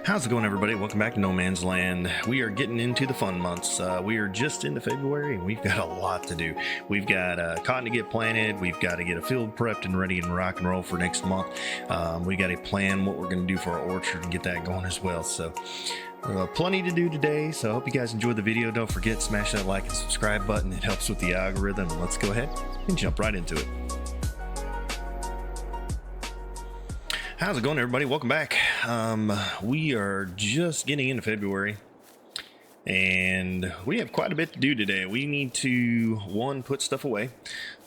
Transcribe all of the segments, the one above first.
How's it going, everybody? Welcome back to No Man's Land. We are getting into the fun months. We are just into February and we've got a lot to do. We've got cotton to get planted. We've got to get a field prepped and ready and rock and roll for next month. We got to plan what we're going to do for our orchard and get that going as well. So plenty to do today. So I hope you guys enjoyed the video. Don't forget, smash that like and subscribe button. It helps with the algorithm. And let's go ahead and jump right into it. How's it going, everybody? Welcome back. We are just getting into February and we have quite a bit to do today. We need to, one, put stuff away,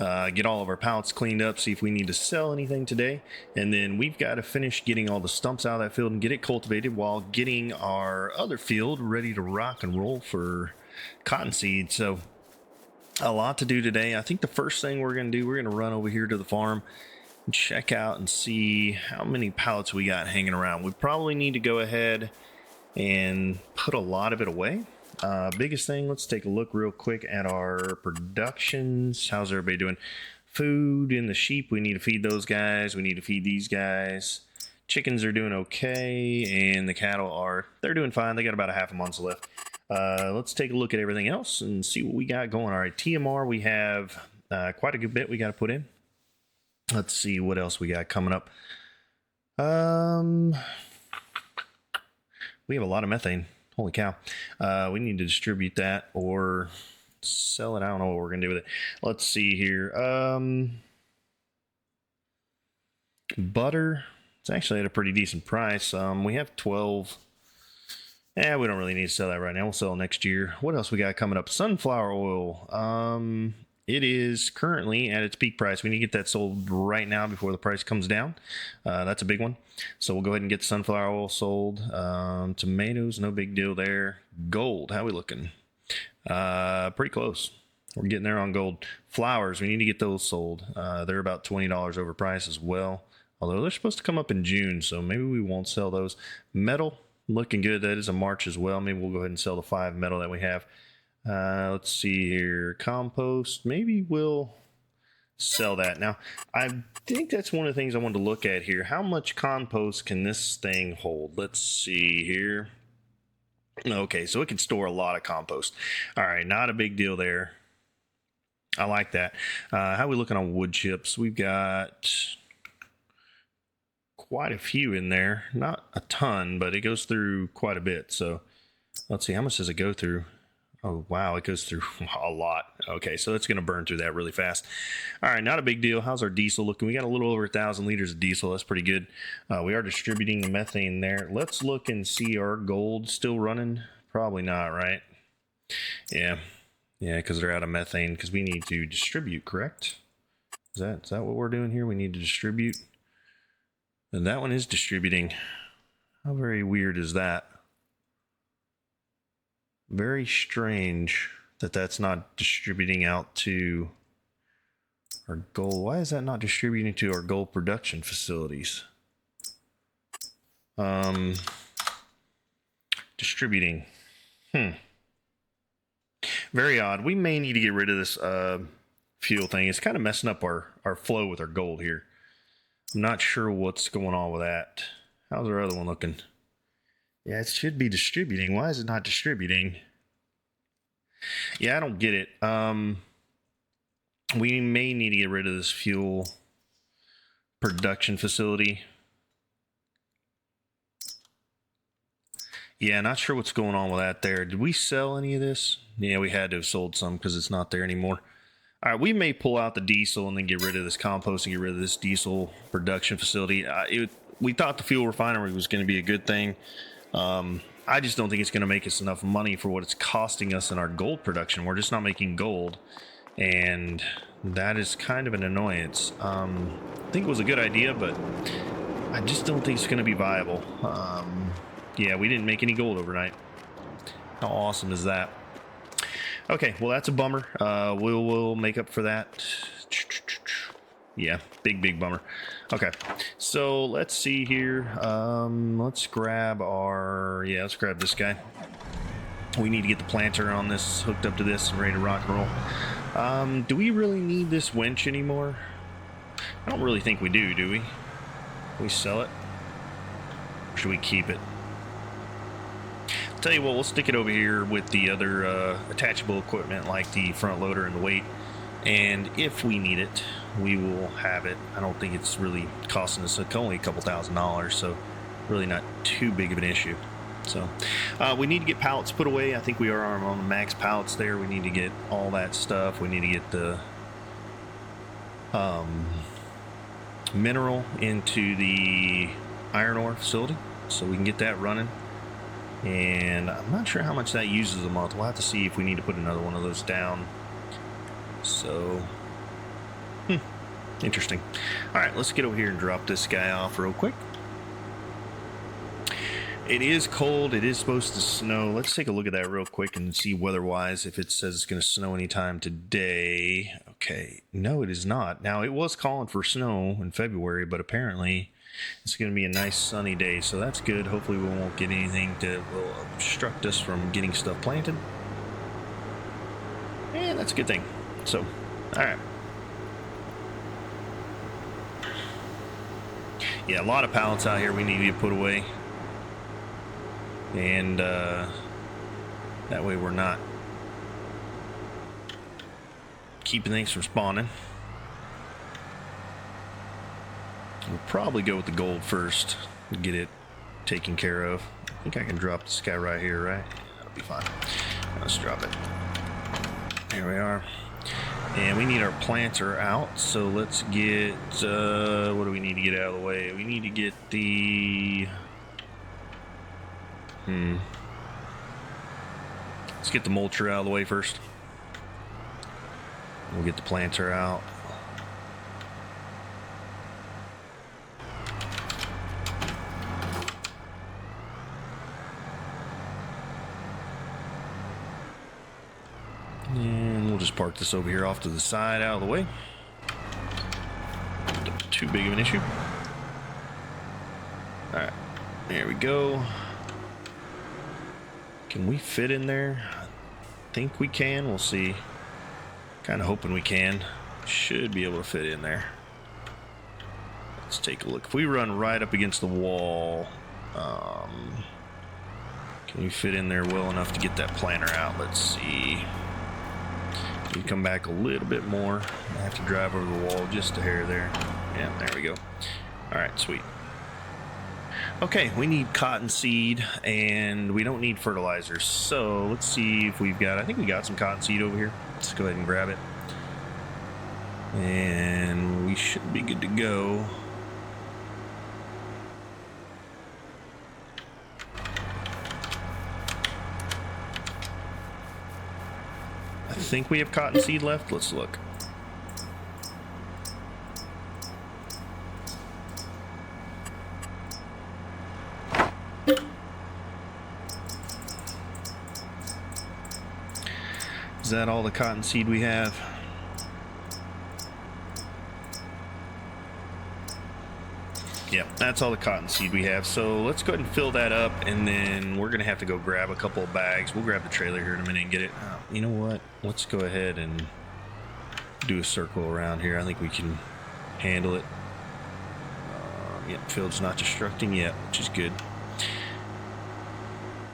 get all of our pallets cleaned up, see if we need to sell anything today, and then we've got to finish getting all the stumps out of that field and get it cultivated while getting our other field ready to rock and roll for cottonseed. So a lot to do today. I think the first thing we're going to do, we're going to run over here to the farm, check out and see how many pallets we got hanging around. We probably need to go ahead and put a lot of it away. Biggest thing, let's take a look real quick at our productions. How's everybody doing? Food and the sheep, we need to feed those guys. We need to feed these guys. Chickens are doing okay, and the cattle they're doing fine. They got about a half a month left. Let's take a look at everything else and see what we got going. All right, TMR, we have quite a good bit we got to put in. Let's see what else we got coming up. We have a lot of methane. Holy cow. We need to distribute that or sell it. I don't know what we're going to do with it. Let's see here. Butter. It's actually at a pretty decent price. We have 12. We don't really need to sell that right now. We'll sell it next year. What else we got coming up? Sunflower oil. It is currently at its peak price. We need to get that sold right now before the price comes down. That's a big one. So we'll go ahead and get the sunflower oil sold. Tomatoes, no big deal there. Gold, how are we looking? Pretty close. We're getting there on gold. Flowers, we need to get those sold. They're about $20 overpriced as well. Although they're supposed to come up in June, so maybe we won't sell those. Metal, looking good. That is a March as well. Maybe we'll go ahead and sell the 5 metal that we have. Let's see here. Compost, maybe we'll sell that. Now, I think that's one of the things I wanted to look at here. How much compost can this thing hold? Let's see here. Okay, so it can store a lot of compost. All right, not a big deal there. I like that. How are we looking on wood chips? We've got quite a few in there. Not a ton, but it goes through quite a bit. So let's see, how much does it go through? Oh, wow, it goes through a lot. Okay, so it's going to burn through that really fast. All right, not a big deal. How's our diesel looking? We got a little over 1,000 liters of diesel. That's pretty good. We are distributing the methane there. Let's look and see our gold still running. Probably not, right? Yeah, because they're out of methane because we need to distribute, correct? Is that what we're doing here? We need to distribute. And that one is distributing. How very weird is that? Very strange that that's not distributing out to our gold. Why is that not distributing to our gold production facilities? Distributing. Very odd. We may need to get rid of this fuel thing. It's kind of messing up our flow with our gold here. I'm not sure what's going on with that. How's our other one looking? Yeah, it should be distributing. Why is it not distributing? Yeah, I don't get it. We may need to get rid of this fuel production facility. Yeah, not sure what's going on with that there. Did we sell any of this? Yeah, we had to have sold some because it's not there anymore. All right, we may pull out the diesel and then get rid of this compost and get rid of this diesel production facility. We thought the fuel refinery was going to be a good thing. I just don't think it's going to make us enough money for what it's costing us in our gold production. We're just not making gold, and that is kind of an annoyance. I think it was a good idea, but I just don't think it's going to be viable. Yeah, we didn't make any gold overnight. How awesome is that? Okay, well, that's a bummer. We'll make up for that. Yeah, big bummer. Okay, so let's see here. Let's grab let's grab this guy. We need to get the planter on this hooked up to this and ready to rock and roll. Do we really need this winch anymore? I don't really think we do we? Can we sell it? Or should we keep it? tell you what, we'll stick it over here with the other attachable equipment like the front loader and the weight. And if we need it, we will have it. I don't think it's really costing us only a couple $1,000, so really not too big of an issue. So we need to get pallets put away. I think we are on the max pallets there. We need to get all that stuff. We need to get the mineral into the iron ore facility so we can get that running. And I'm not sure how much that uses a month. We'll have to see if we need to put another one of those down. So, interesting. All right, let's get over here and drop this guy off real quick. It is cold. It is supposed to snow. Let's take a look at that real quick and see weather-wise if it says it's going to snow anytime today. Okay, no, it is not. Now, it was calling for snow in February, but apparently it's going to be a nice sunny day, so that's good. Hopefully we won't get anything that will obstruct us from getting stuff planted. And that's a good thing. So, all right. Yeah, a lot of pallets out here we need to put away. And that way we're not keeping things from spawning. We'll probably go with the gold first and get it taken care of. I think I can drop this guy right here, right? That'll be fine. Let's drop it. There we are. And we need our planter out, so let's get, what do we need to get out of the way? We need to get the, let's get the mulcher out of the way first. We'll get the planter out. And we'll just park this over here off to the side out of the way. Not too big of an issue. Alright, there we go. Can we fit in there? I think we can. We'll see. Kind of hoping we can. Should be able to fit in there. Let's take a look. If we run right up against the wall, can we fit in there well enough to get that planter out? Let's see. We come back a little bit more. I have to drive over the wall just a hair there. Yeah, there we go. All right, sweet. Okay, we need cottonseed and we don't need fertilizer. So let's see if we've got, I think we got some cottonseed over here. Let's go ahead and grab it. And we should be good to go. I think we have cottonseed left. Let's look. Is that all the cottonseed we have? Yep, that's all the cottonseed we have. So let's go ahead and fill that up, and then we're gonna have to go grab a couple of bags. We'll grab the trailer here in a minute and get it. You know what? Let's go ahead and do a circle around here. I think we can handle it. Yep, field's not destructing yet, which is good.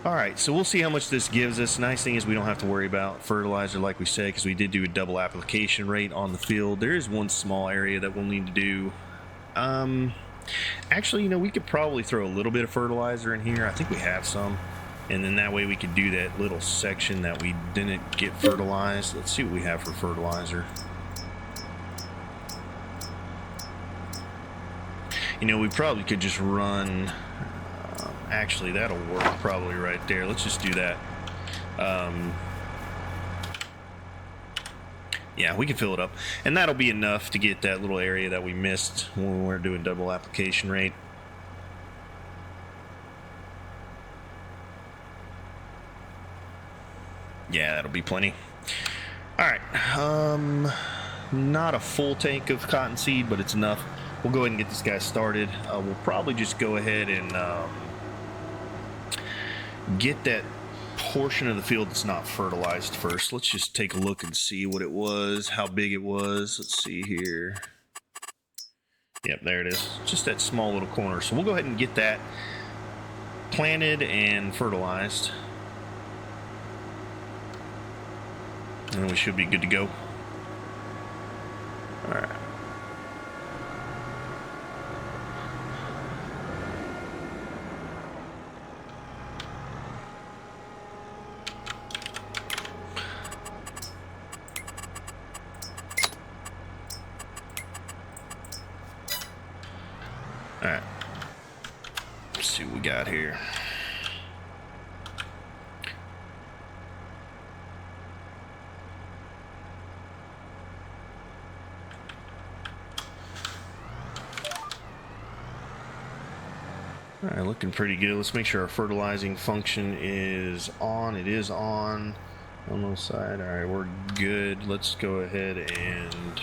All right, so we'll see how much this gives us. Nice thing is we don't have to worry about fertilizer like we said, because we did do a double application rate on the field. There is one small area that we'll need to do. Actually, you know, we could probably throw a little bit of fertilizer in here. I think we have some. And then that way we could do that little section that we didn't get fertilized. Let's see what we have for fertilizer. You know, we probably could just run... actually, that'll work probably right there. Let's just do that. Yeah, we can fill it up. And that'll be enough to get that little area that we missed when we were doing double application rate. Yeah, that'll be plenty. All right. Not a full tank of cottonseed, but it's enough. We'll go ahead and get this guy started. We'll probably just go ahead and get that portion of the field that's not fertilized first. Let's just take a look and see what it was, how big it was. Let's see here. Yep, there it is. Just that small little corner. So we'll go ahead and get that planted and fertilized. And we should be good to go. All right. All right. Let's see what we got here. All right, looking pretty good. Let's make sure our fertilizing function is on. It is on the side. All right, we're good. Let's go ahead and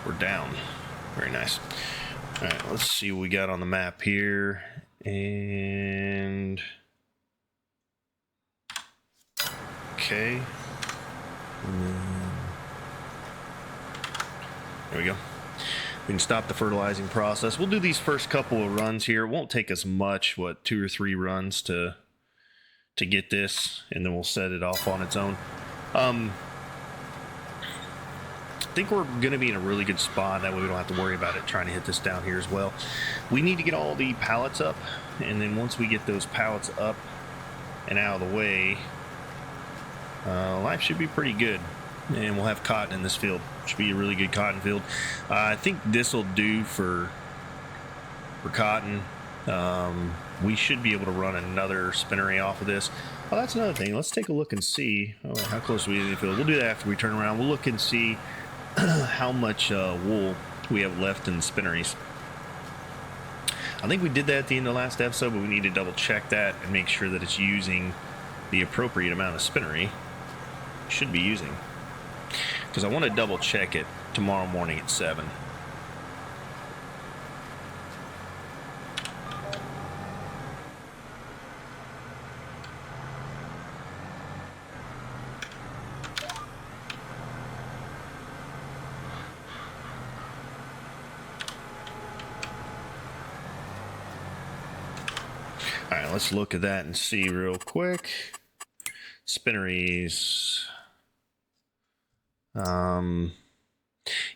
we're down. Very nice. All right, let's see what we got on the map here. And okay. There we go. We can stop the fertilizing process. We'll do these first couple of runs here. It won't take us much, what, 2 or 3 runs to get this, and then we'll set it off on its own. I think we're going to be in a really good spot. That way we don't have to worry about it trying to hit this down here as well. We need to get all the pallets up, and then once we get those pallets up and out of the way, life should be pretty good. And we'll have cotton in this field. Should be a really good cotton field. I think this will do for cotton. We should be able to run another spinnery off of this. Oh, that's another thing. Let's take a look and see how close we are to the field. We'll do that after we turn around. We'll look and see how much wool we have left in the spinneries. I think we did that at the end of the last episode, but we need to double check that and make sure that it's using the appropriate amount of spinnery. Should be using. Because I want to double check it tomorrow morning at 7. All right, let's look at that and see real quick. Spinneries.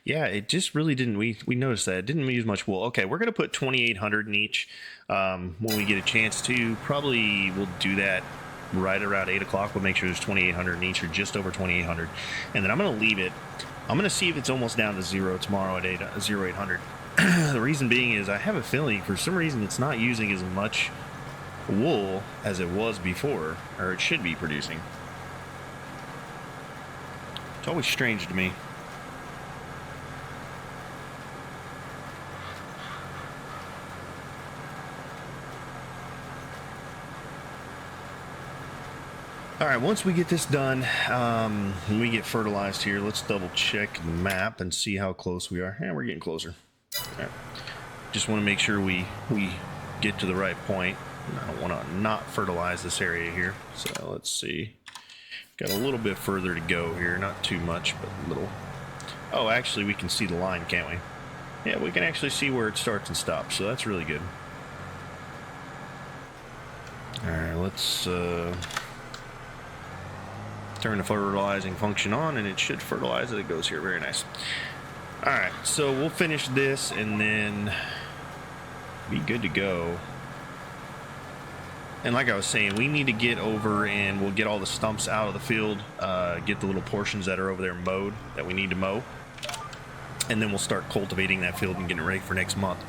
Yeah, it just really didn't, we noticed that it didn't use much wool. Okay, we're going to put 2,800 in each when we get a chance to. Probably we'll do that right around 8 o'clock. We'll make sure there's 2,800 in each, or just over 2,800. And then I'm going to leave it. I'm going to see if it's almost down to 0 tomorrow at 800. The reason being is I have a feeling for some reason it's not using as much wool as it was before, or it should be producing. It's always strange to me. All right, once we get this done, when we get fertilized here, let's double check the map and see how close we are. Yeah, we're getting closer. All right. Just want to make sure we get to the right point. I don't want to not fertilize this area here. So let's see. Got a little bit further to go here. Not too much, but a little. Oh, actually, we can see the line, can't we? Yeah, we can actually see where it starts and stops, so that's really good. All right, let's turn the fertilizing function on, and it should fertilize as it goes here. Very nice. All right, so we'll finish this and then be good to go. And like I was saying, we need to get over and we'll get all the stumps out of the field, get the little portions that are over there mowed that we need to mow. And then we'll start cultivating that field and getting it ready for next month.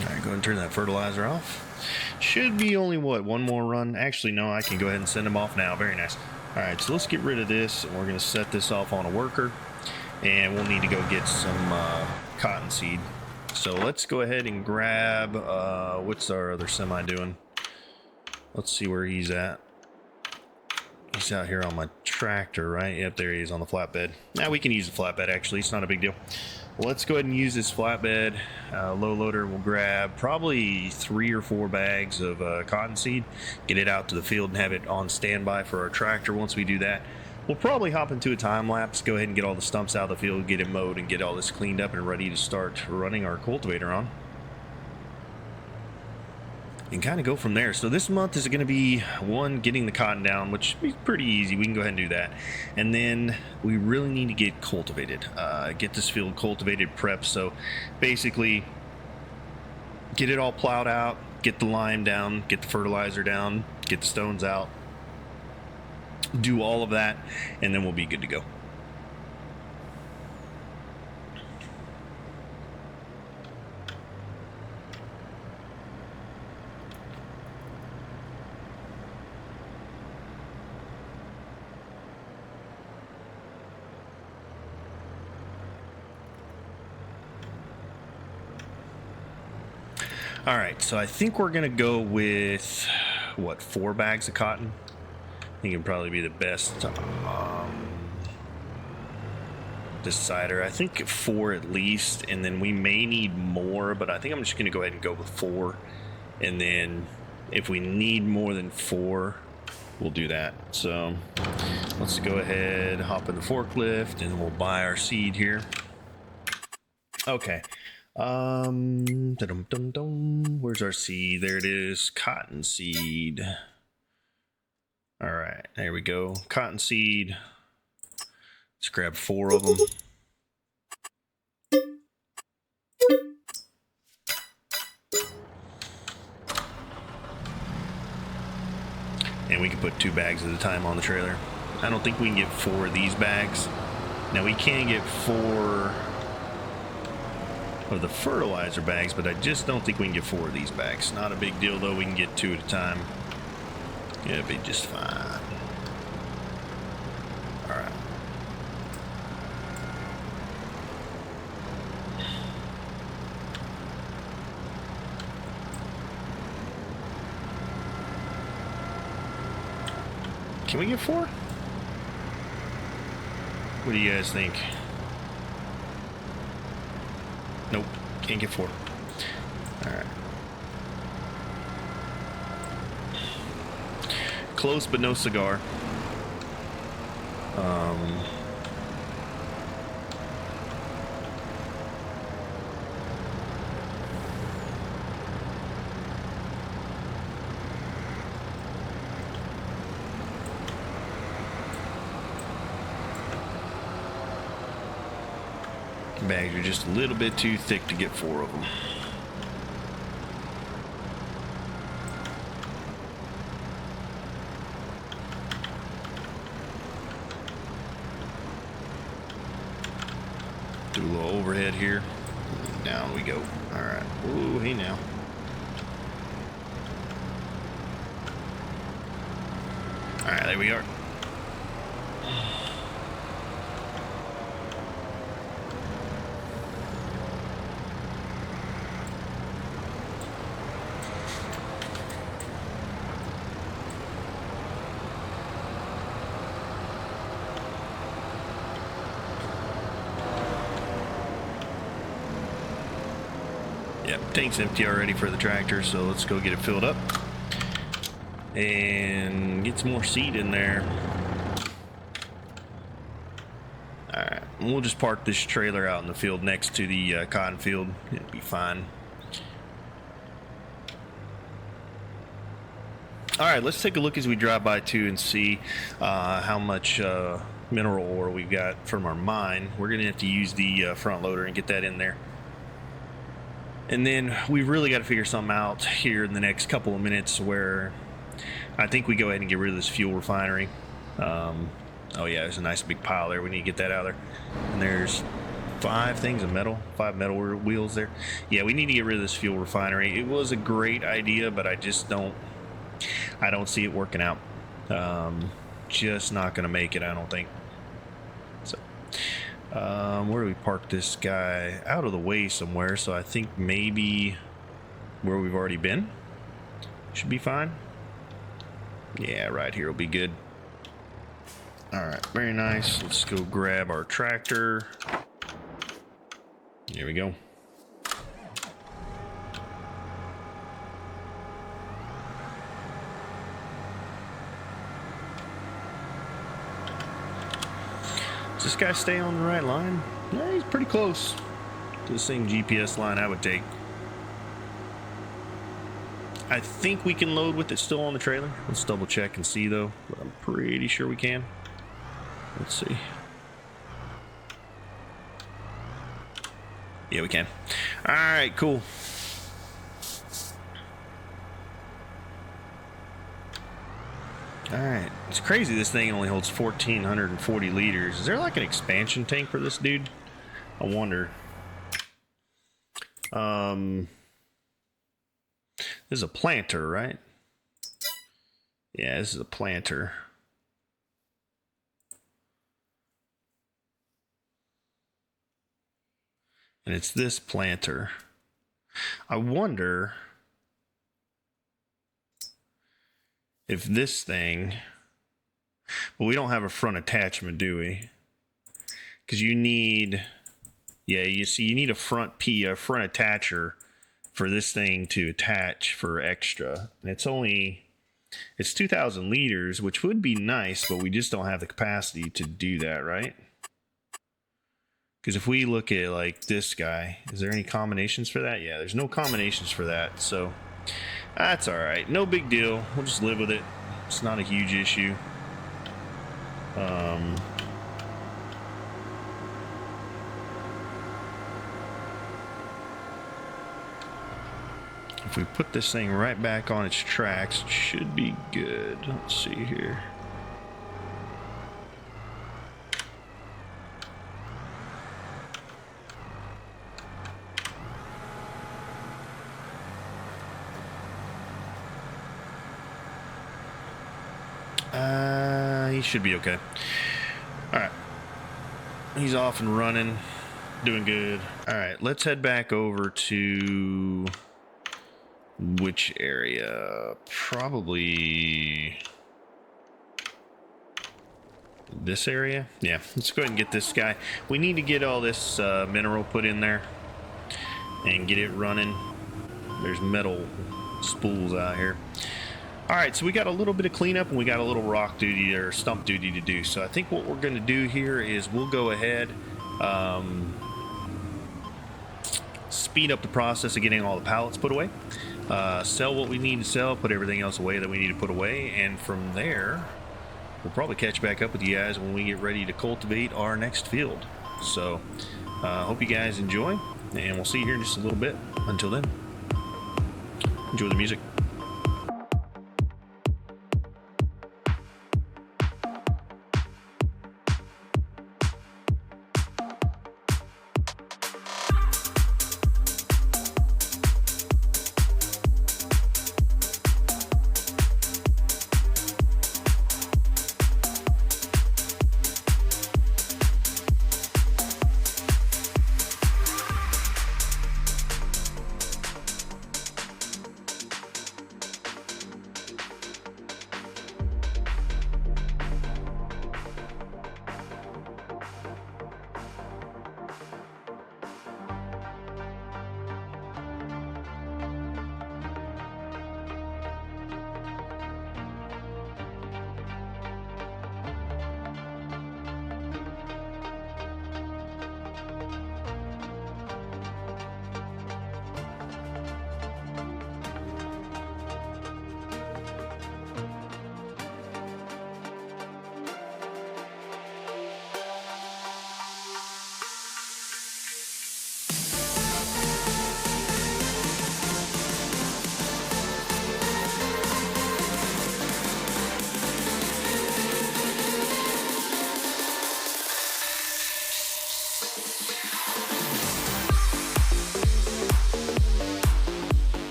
All right, go ahead and turn that fertilizer off. Should be only, what, one more run? Actually, no, I can go ahead and send them off now. Very nice. All right, so let's get rid of this, and we're going to set this off on a worker, and we'll need to go get some cottonseed. So let's go ahead and grab, what's our other semi doing? Let's see where he's at. He's out here on my tractor, right? Yep, there he is on the flatbed. Now we can use the flatbed, actually. It's not a big deal. Well, let's go ahead and use this flatbed. Low loader will grab probably 3 or 4 bags of cottonseed, get it out to the field and have it on standby for our tractor. Once we do that, we'll probably hop into a time lapse, go ahead and get all the stumps out of the field, get it mowed, and get all this cleaned up and ready to start running our cultivator on. And kind of go from there. So this month is going to be one, getting the cotton down, which is pretty easy. We can go ahead and do that. And then we really need to get cultivated, get this field cultivated, prepped. So basically get it all plowed out, get the lime down, get the fertilizer down, get the stones out, do all of that, and then we'll be good to go. All right, so I think we're gonna go with what, 4 bags of cotton? I think it'd probably be the best decider. I think 4 at least, and then we may need more, but I think I'm just gonna go ahead and go with 4, and then if we need more than 4, we'll do that. So let's go ahead, hop in the forklift, and we'll buy our seed here. Okay. Where's our seed? There it is. Cotton seed. All right, there we go. Cotton seed. Let's grab 4 of them. And we can put 2 bags at a time on the trailer. I don't think we can get 4 of these bags. Now we can get 4 of the fertilizer bags, but I just don't think we can get 4 of these bags. Not a big deal though, we can get 2 at a time. It'll be just fine. Alright. Can we get 4? What do you guys think? Nope, can't get 4. Alright. Close, but no cigar. Bags are just a little bit too thick to get 4 of them. Do a little overhead here. Down we go. All right. Ooh, hey now. All right, there we are. Yep, tank's empty already for the tractor, so let's go get it filled up and get some more seed in there. Alright, we'll just park this trailer out in the field next to the cotton field. It'll be fine. Alright, let's take a look as we drive by too and see how much mineral ore we've got from our mine. We're going to have to use the front loader and get that in there. And then we've really got to figure something out here in the next couple of minutes where I think we go ahead and get rid of this fuel refinery. Oh yeah, there's a nice big pile there. We need to get that out of there. And there's 5 things of metal, 5 metal wheels there. Yeah, we need to get rid of this fuel refinery. It was a great idea, but I don't see it working out. Just not going to make it, I don't think. So where do we park this guy? Out of the way somewhere, so I think maybe where we've already been should be fine. Yeah, right here will be good. All right, very nice. Let's go grab our tractor. Here we go. Does this guy stay on the right line? Yeah, he's pretty close to the same GPS line I would take. I think we can load with it still on the trailer. Let's double check and see though, but I'm pretty sure we can. Let's see. Yeah, we can. All right, cool. All right, it's crazy this thing only holds 1,440 liters. Is there like an expansion tank for this dude? I wonder. This is a planter, right? Yeah, this is a planter. And it's this planter. I wonder if this thing, well, we don't have a front attachment, do we? Because you need, yeah, you see, you need a front attacher for this thing to attach for extra. And it's 2,000 liters, which would be nice, but we just don't have the capacity to do that, right? Because if we look at like this guy, is there any combinations for that? Yeah, there's no combinations for that, so that's all right. No big deal. We'll just live with it. It's not a huge issue. If we put this thing right back on its tracks, it should be good. Let's see here. He should be okay. All right. He's off and running. Doing good. All right, let's head back over to which area? Probably this area. Yeah, let's go ahead and get this guy. We need to get all this mineral put in there and get it running. There's metal spools out here. All right, so we got a little bit of cleanup and we got a little rock duty or stump duty to do. So I think what we're going to do here is we'll go ahead, speed up the process of getting all the pallets put away, sell what we need to sell, put everything else away that we need to put away, and from there we'll probably catch back up with you guys when we get ready to cultivate our next field. So hope you guys enjoy, and we'll see you here in just a little bit. Until then, enjoy the music.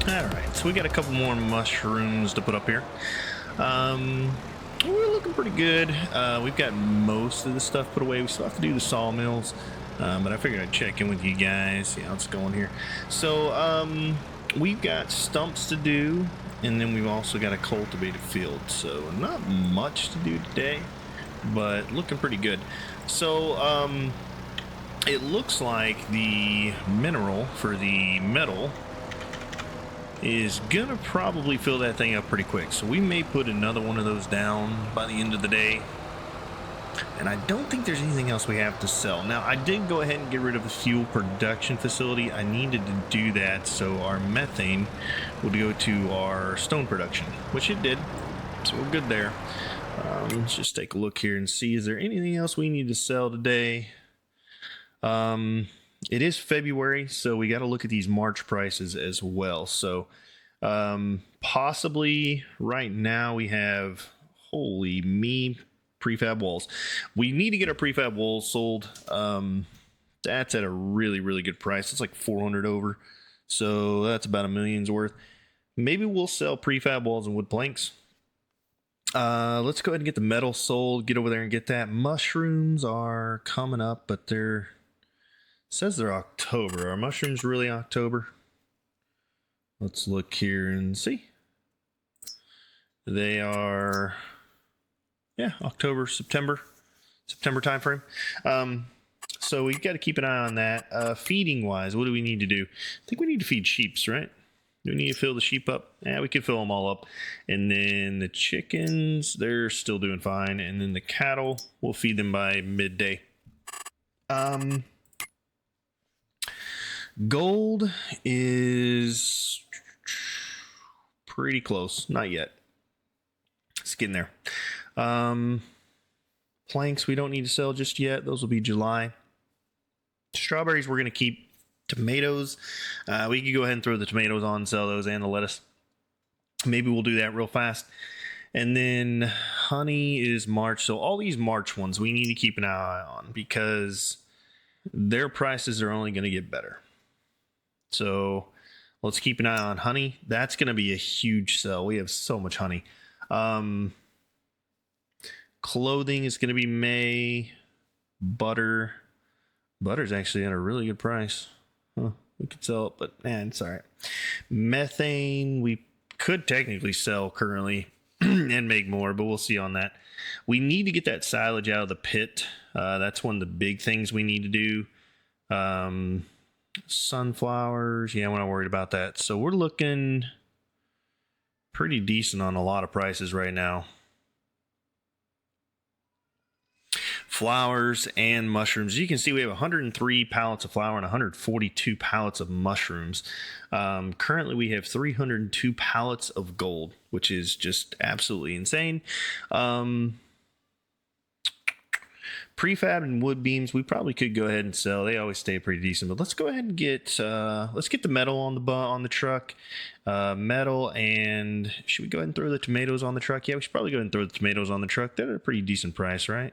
Alright, so we got a couple more mushrooms to put up here. We're looking pretty good. We've got most of the stuff put away. We still have to do the sawmills, but I figured I'd check in with you guys, see how it's going here. So, we've got stumps to do, and then we've also got a cultivated field. So, not much to do today, but looking pretty good. So, it looks like the mineral for the metal is gonna probably fill that thing up pretty quick, so we may put another one of those down by the end of the day. And I don't think there's anything else we have to sell. Now, I did go ahead and get rid of the fuel production facility. I needed to do that so our methane would go to our stone production, which it did, so we're good there. Let's just take a look here and see, is there anything else we need to sell today? It is February, so we got to look at these March prices as well. So, possibly right now we have, holy me, prefab walls. We need to get our prefab walls sold. That's at a really, really good price. It's like 400 over. So that's about $1 million's worth. Maybe we'll sell prefab walls and wood planks. Let's go ahead and get the metal sold, get over there and get that. Mushrooms are coming up, but says they're October. Are mushrooms really October? Let's look here and see. They are, yeah, October, September time frame. So we got to keep an eye on that. Feeding wise, what do we need to do? I think we need to feed sheeps, right? Do we need to fill the sheep up? Yeah, we can fill them all up. And then the chickens, they're still doing fine. And then the cattle, we'll feed them by midday. Gold is pretty close. Not yet. It's getting there. Planks we don't need to sell just yet. Those will be July. Strawberries we're going to keep. Tomatoes, we could go ahead and throw the tomatoes on and sell those, and the lettuce. Maybe we'll do that real fast. And then honey is March. So all these March ones we need to keep an eye on because their prices are only going to get better. So let's keep an eye on honey. That's going to be a huge sell. We have so much honey. Clothing is going to be May. Butter's actually at a really good price. Huh, we could sell it, but man, it's all right. Methane, we could technically sell currently and make more, but we'll see on that. We need to get that silage out of the pit. That's one of the big things we need to do. Sunflowers, yeah, we're not worried about that. So we're looking pretty decent on a lot of prices right now. Flowers and mushrooms. You can see we have 103 pallets of flour and 142 pallets of mushrooms. Currently we have 302 pallets of gold, which is just absolutely insane. Prefab and wood beams we probably could go ahead and sell. They always stay pretty decent, but let's go ahead and get the metal on the truck. Metal, and should we go ahead and throw the tomatoes on the truck? Yeah, we should probably go ahead and throw the tomatoes on the truck. They're at a pretty decent price, right?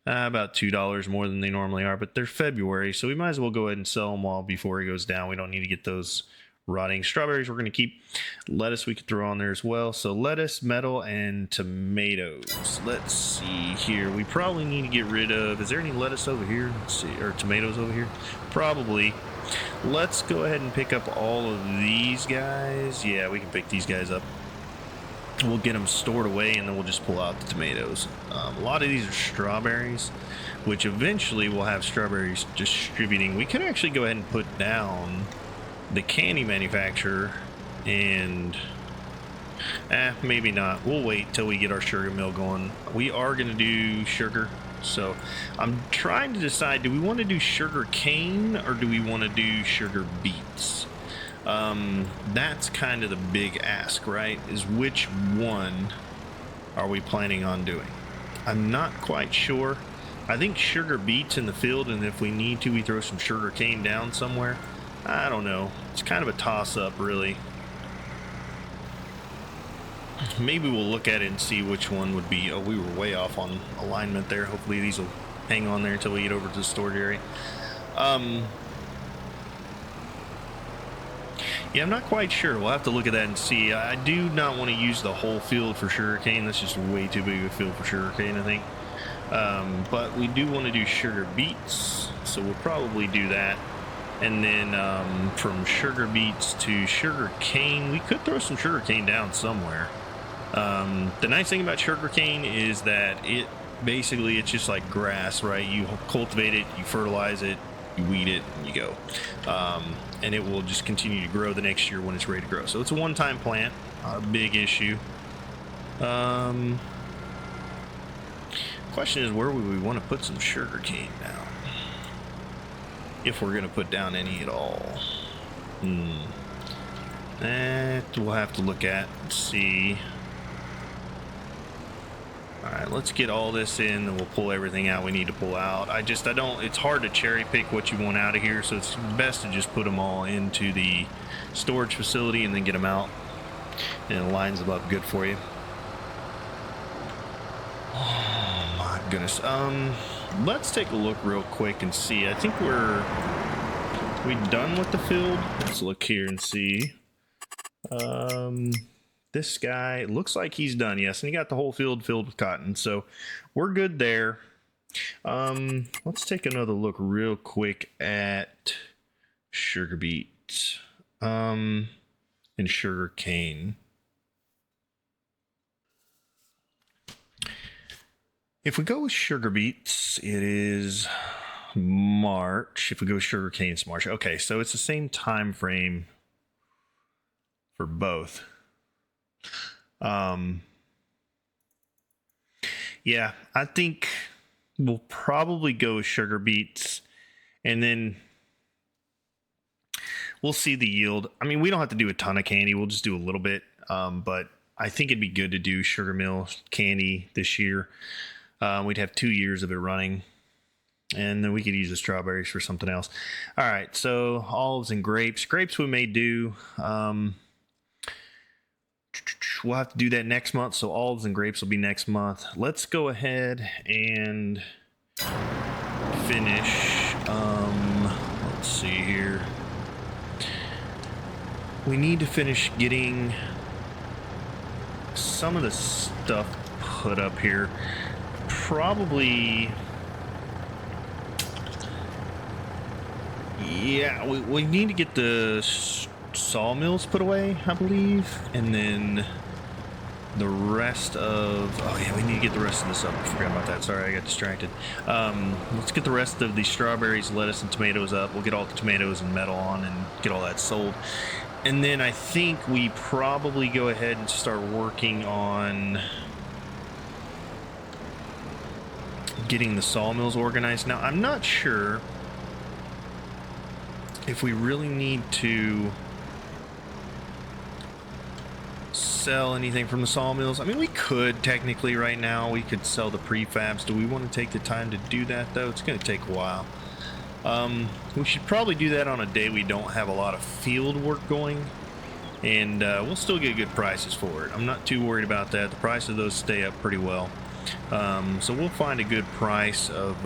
About $2 more than they normally are, but they're February, so we might as well go ahead and sell them before it goes down. We don't need to get those rotting. Strawberries we're going to keep. Lettuce we could throw on there as well. So lettuce, metal, and tomatoes. Let's see here. We probably need to get rid of, is there any lettuce over here? Let's see, or tomatoes over here? Probably. Let's go ahead and pick up all of these guys. Yeah, we can pick these guys up. We'll get them stored away, and then we'll just pull out the tomatoes. A lot of these are strawberries, which eventually we'll have strawberries distributing. We could actually go ahead and put down the candy manufacturer, and maybe not. We'll wait till we get our sugar mill going. We are going to do sugar, so I'm trying to decide, do we want to do sugar cane or do we want to do sugar beets? That's kind of the big ask, right? Is which one are we planning on doing? I'm not quite sure. I think sugar beets in the field, and if we need to, we throw some sugar cane down somewhere. I don't know. It's kind of a toss-up, really. Maybe we'll look at it and see which one would be. Oh, we were way off on alignment there. Hopefully these will hang on there until we get over to the storage area. Yeah, I'm not quite sure. We'll have to look at that and see. I do not want to use the whole field for sugarcane. That's just way too big of a field for sugarcane, I think. But we do want to do sugar beets, so we'll probably do that. And then from sugar beets to sugar cane, we could throw some sugar cane down somewhere. The nice thing about sugar cane is that it basically, it's just like grass, right? You cultivate it, you fertilize it, you weed it, and you go. And it will just continue to grow the next year when it's ready to grow. So it's a one-time plant, not a big issue. Question is, where would we want to put some sugar cane down? If we're going to put down any at all. That we'll have to look at and see. Alright, let's get all this in, and we'll pull everything out we need to pull out. It's hard to cherry pick what you want out of here, so it's best to just put them all into the storage facility and then get them out. And it lines them up good for you. Oh my goodness. Let's take a look real quick and see. I think we done with the field. Let's look here and see. This guy looks like he's done, yes, and he got the whole field filled with cotton, so we're good there. Let's take another look real quick at sugar beets and sugar cane. If we go with sugar beets, it is March. If we go with sugar cane, it's March. Okay, so it's the same time frame for both. Yeah, I think we'll probably go with sugar beets, and then we'll see the yield. I mean, we don't have to do a ton of candy. We'll just do a little bit. But I think it'd be good to do sugar mill candy this year. We'd have 2 years of it running, and then we could use the strawberries for something else. All right, so olives and grapes. Grapes we may do. We'll have to do that next month, so olives and grapes will be next month. Let's go ahead and finish. Let's see here. We need to finish getting some of the stuff put up here. Probably, yeah, we need to get the sawmills put away, I believe, and then the rest of, oh yeah, we need to get the rest of this up. I forgot about that. Sorry, I got distracted. Let's get the rest of the strawberries, lettuce, and tomatoes up. We'll get all the tomatoes and metal on and get all that sold. And then I think we probably go ahead and start working on getting the sawmills organized. Now, I'm not sure if we really need to sell anything from the sawmills. I mean, we could technically right now. We could sell the prefabs. Do we want to take the time to do that, though? It's going to take a while. We should probably do that on a day we don't have a lot of field work going, and we'll still get good prices for it. I'm not too worried about that. The price of those stay up pretty well. So we'll find a good price of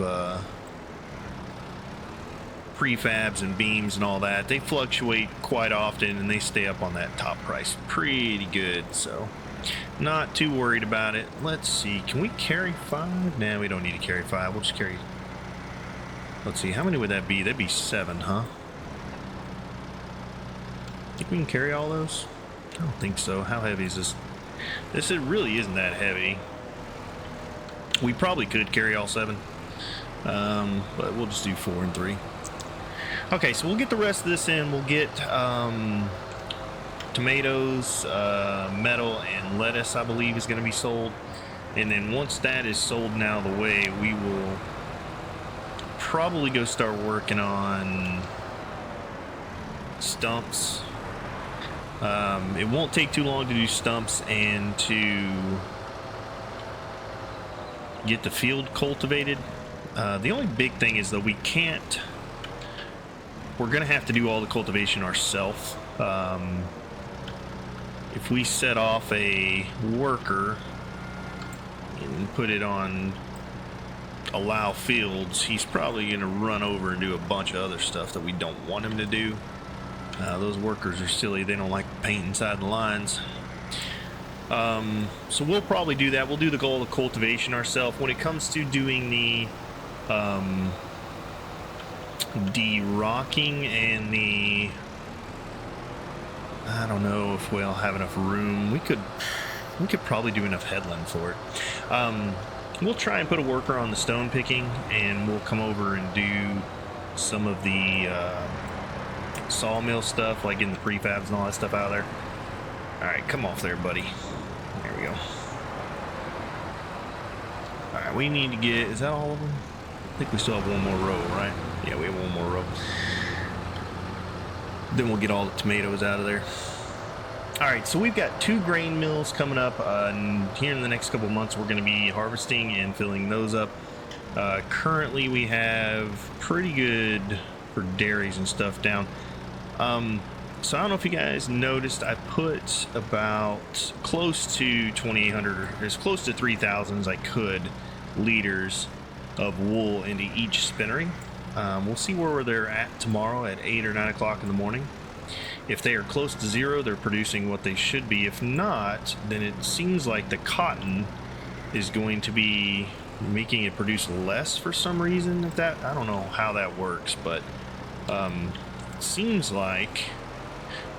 prefabs and beams and all that, they fluctuate quite often and they stay up on that top price pretty good, so not too worried about it. Let's see, can we carry 5? Nah, we don't need to carry 5. We'll just carry, let's see, how many would that be? That'd be 7, huh? Think we can carry all those? I don't think so. How heavy is this? This it really isn't that heavy. We probably could carry all 7, but we'll just do 4 and 3. Okay, so we'll get the rest of this in. We'll get tomatoes, metal, and lettuce, I believe, is going to be sold. And then once that is sold and out of the way, we will probably go start working on stumps. It won't take too long to do stumps and to get the field cultivated. The only big thing is, though, we're gonna have to do all the cultivation ourselves. If we set off a worker and put it on allow fields, he's probably gonna run over and do a bunch of other stuff that we don't want him to do. Those workers are silly. They don't like paint inside the lines. So we'll probably do that. We'll do all the cultivation ourselves. When it comes to doing the de-rocking and the, I don't know if we'll have enough room. We could probably do enough headland for it. We'll try and put a worker on the stone picking, and we'll come over and do some of the sawmill stuff, like in the prefabs and all that stuff out there. All right, come off there, buddy. There we go. All right, we need to get, is that all of them? I think we still have one more row, right? Yeah, we have one more row. Then we'll get all the tomatoes out of there. All right, so we've got 2 grain mills coming up, and here in the next couple months we're going to be harvesting and filling those up. Currently we have pretty good for dairies and stuff down. So I don't know if you guys noticed, I put about close to 2,800, or as close to 3,000 as I could, liters of wool into each spinnery. We'll see where they're at tomorrow at 8 or 9 o'clock in the morning. If they are close to 0, they're producing what they should be. If not, then it seems like the cotton is going to be making it produce less for some reason. I don't know how that works, but it seems like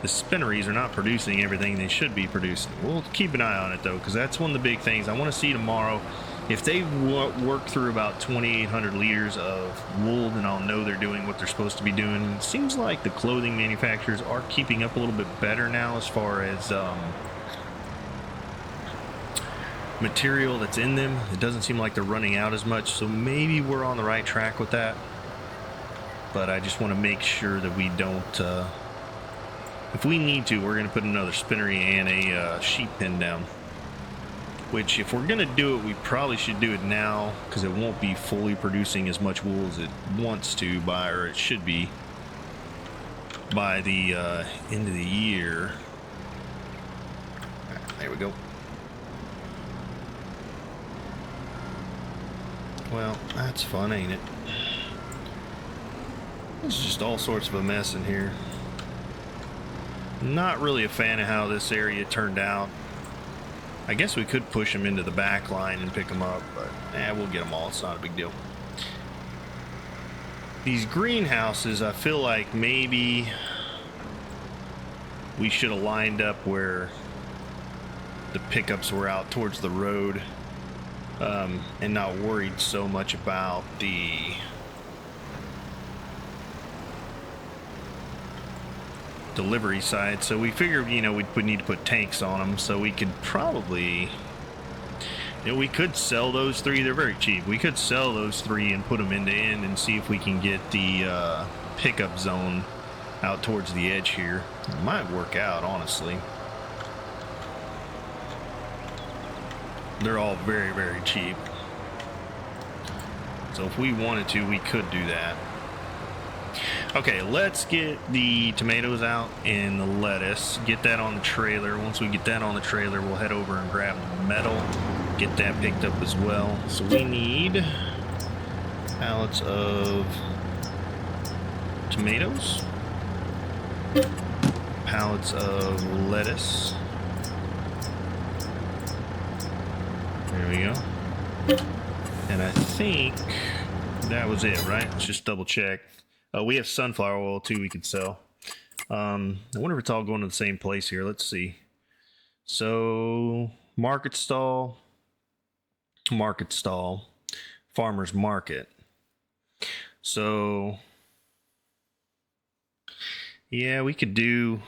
the spinneries are not producing everything they should be producing. We'll keep an eye on it, though, because that's one of the big things I want to see tomorrow. If they work through about 2,800 liters of wool, then I'll know they're doing what they're supposed to be doing. It seems like the clothing manufacturers are keeping up a little bit better now as far as material that's in them. It doesn't seem like they're running out as much, so maybe we're on the right track with that. But I just want to make sure that we don't, if we need to, we're going to put another spinnery and a sheep pen down. Which, if we're going to do it, we probably should do it now, because it won't be fully producing as much wool as it wants to by, or it should be, by the end of the year. There we go. Well, that's fun, ain't it? There's just all sorts of a mess in here. Not really a fan of how this area turned out. I guess we could push them into the back line and pick them up, but we'll get them all. It's not a big deal. These greenhouses, I feel like maybe we should have lined up where the pickups were out towards the road, and not worried so much about the delivery side. So we figured, you know, we'd need to put tanks on them, so we could probably, you know, we could sell those 3. They're very cheap. We could sell those 3 and put them end to end and see if we can get the pickup zone out towards the edge here. It might work out, honestly. They're all very, very cheap. So if we wanted to, we could do that. Okay, let's get the tomatoes out and the lettuce. Get that on the trailer. Once we get that on the trailer, we'll head over and grab the metal. Get that picked up as well. So we need pallets of tomatoes, pallets of lettuce. There we go. And I think that was it, right? Let's just double check. We have sunflower oil too we could sell. I wonder if it's all going to the same place here. Let's see. So market stall, farmer's market. So yeah, we could do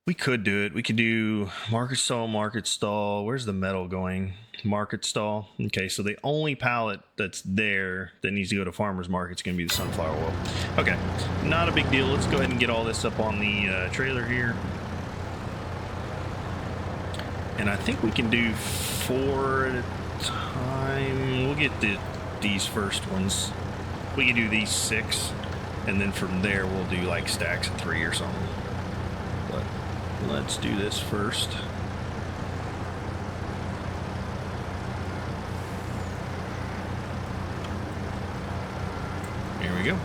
it. We could do market stall. Where's the metal going? Market stall. Okay, so the only pallet that's there that needs to go to farmer's market is going to be the sunflower oil. Okay, not a big deal. Let's go ahead and get all this up on the trailer here. And I think we can do 4 at a time. We'll get these first ones. We can do these 6, and then from there we'll do like stacks of 3 or something. But let's do this first. Here we go.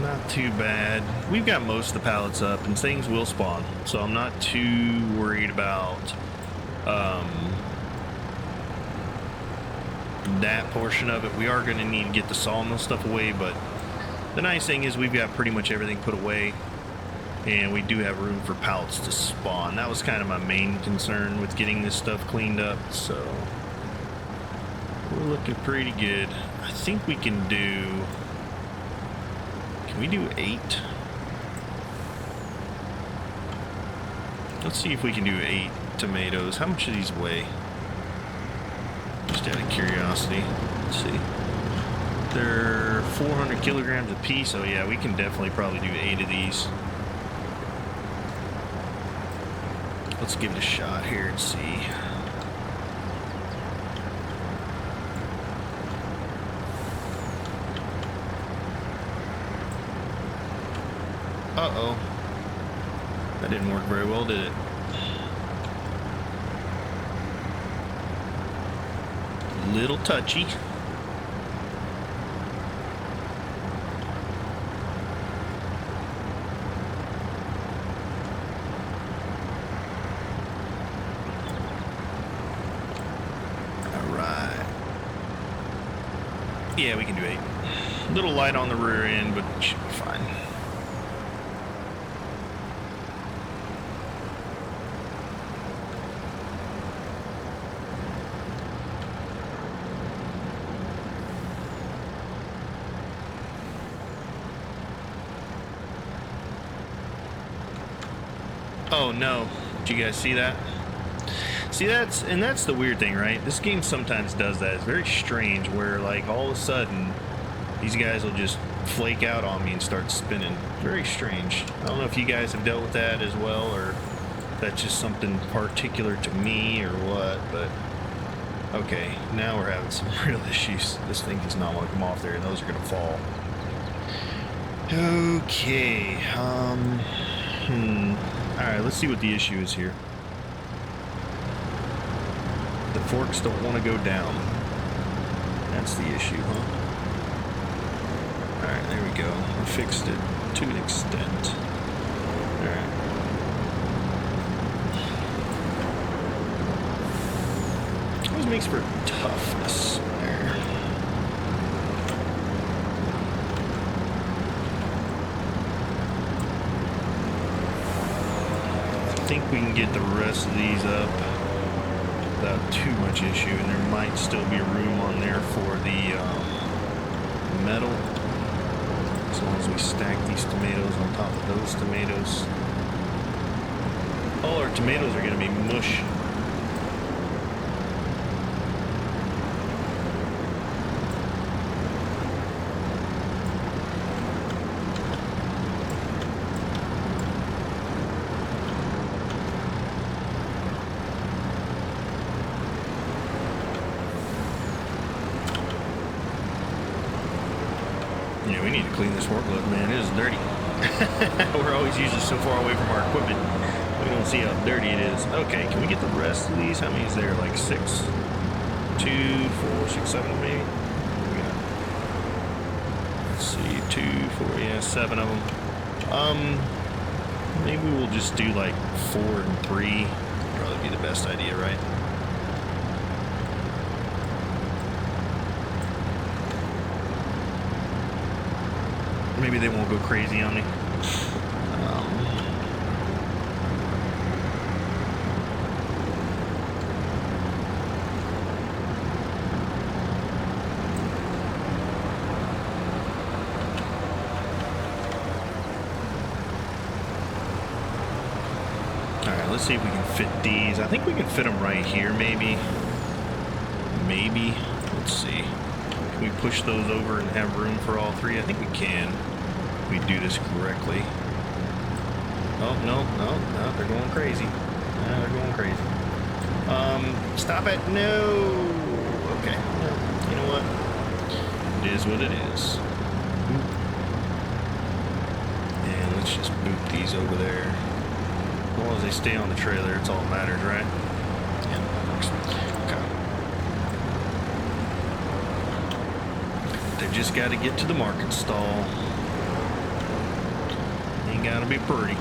Not too bad. We've got most of the pallets up and things will spawn, so I'm not too worried about that portion of it. We are going to need to get the sawmill stuff away, but the nice thing is we've got pretty much everything put away, and we do have room for pallets to spawn. That was kind of my main concern with getting this stuff cleaned up, so we're looking pretty good. I think we can do... Can we do 8? Let's see if we can do 8 tomatoes. How much do these weigh? Just out of curiosity. Let's see. They're 400 kilograms a piece. So yeah, we can definitely probably do 8 of these. Let's give it a shot here and see. Uh-oh. That didn't work very well, did it? Little touchy. Alright. Yeah, we can do 8. A little light on the rear end, but it should be fine. Oh no, did you guys see that? See, that's the weird thing, right? This game sometimes does that. It's very strange where like all of a sudden these guys will just flake out on me and start spinning. Very strange. I don't know if you guys have dealt with that as well, or if that's just something particular to me or what, but okay, now we're having some real issues. This thing does not want to come off there, and those are gonna fall. Okay, alright, let's see what the issue is here. The forks don't want to go down. That's the issue, huh? Alright, there we go. We fixed it to an extent. Alright. Always makes for toughness there. I think we can get the rest of these up without too much issue, and there might still be room on there for the metal, as long as we stack these tomatoes on top of those tomatoes. All our tomatoes are going to be mush. Yeah, we need to clean this forklift, man. It is dirty. We're always usually so far away from our equipment. We don't see how dirty it is. Okay, can we get the rest of these? How many is there? Like 6? 2, 4, 6, 7 maybe? What do we got? Let's see, 2, 4, yeah, 7 of them. Maybe we'll just do like 4 and 3. Probably be the best idea, right? Maybe they won't go crazy on me. Alright, let's see if we can fit these. I think we can fit them right here, maybe. Maybe. Let's see. Can we push those over and have room for all 3? I think we can. We do this correctly. Oh, no, they're going crazy. No, they're going crazy. Stop it. No. Okay. Well, you know what? It is what it is. And let's just boot these over there. As long as they stay on the trailer, it's all that matters, right? Yeah, that works. Okay. They just got to get to the market stall. Gotta be pretty.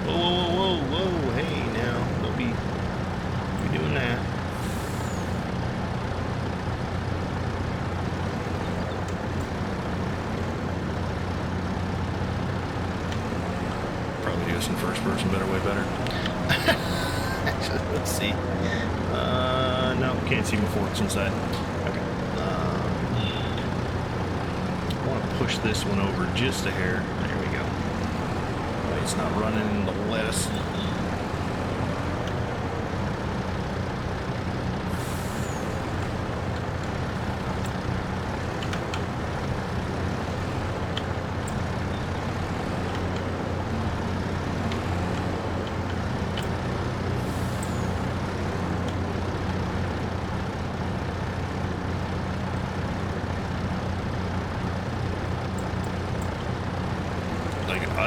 Whoa, whoa, whoa, whoa, hey now, don't be doing that. Probably do this in first person, better, way better. Let's see. No, can't see my forks inside. Okay. Push this one over just a hair. There we go. Wait, it's not running in the lettuce.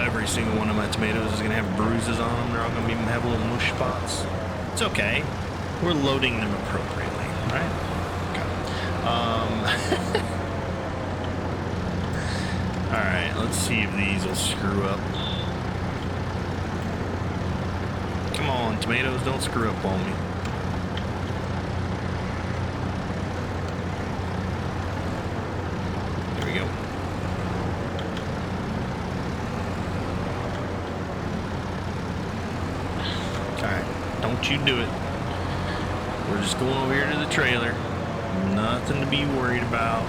Every single one of my tomatoes is going to have bruises on them. They're all going to even have little mush spots. It's okay. We're loading them appropriately, right? Okay. All right, let's see if these will screw up. Come on, tomatoes, don't screw up on me. There we go. Don't you do it. We're just going over here to the trailer. Nothing to be worried about.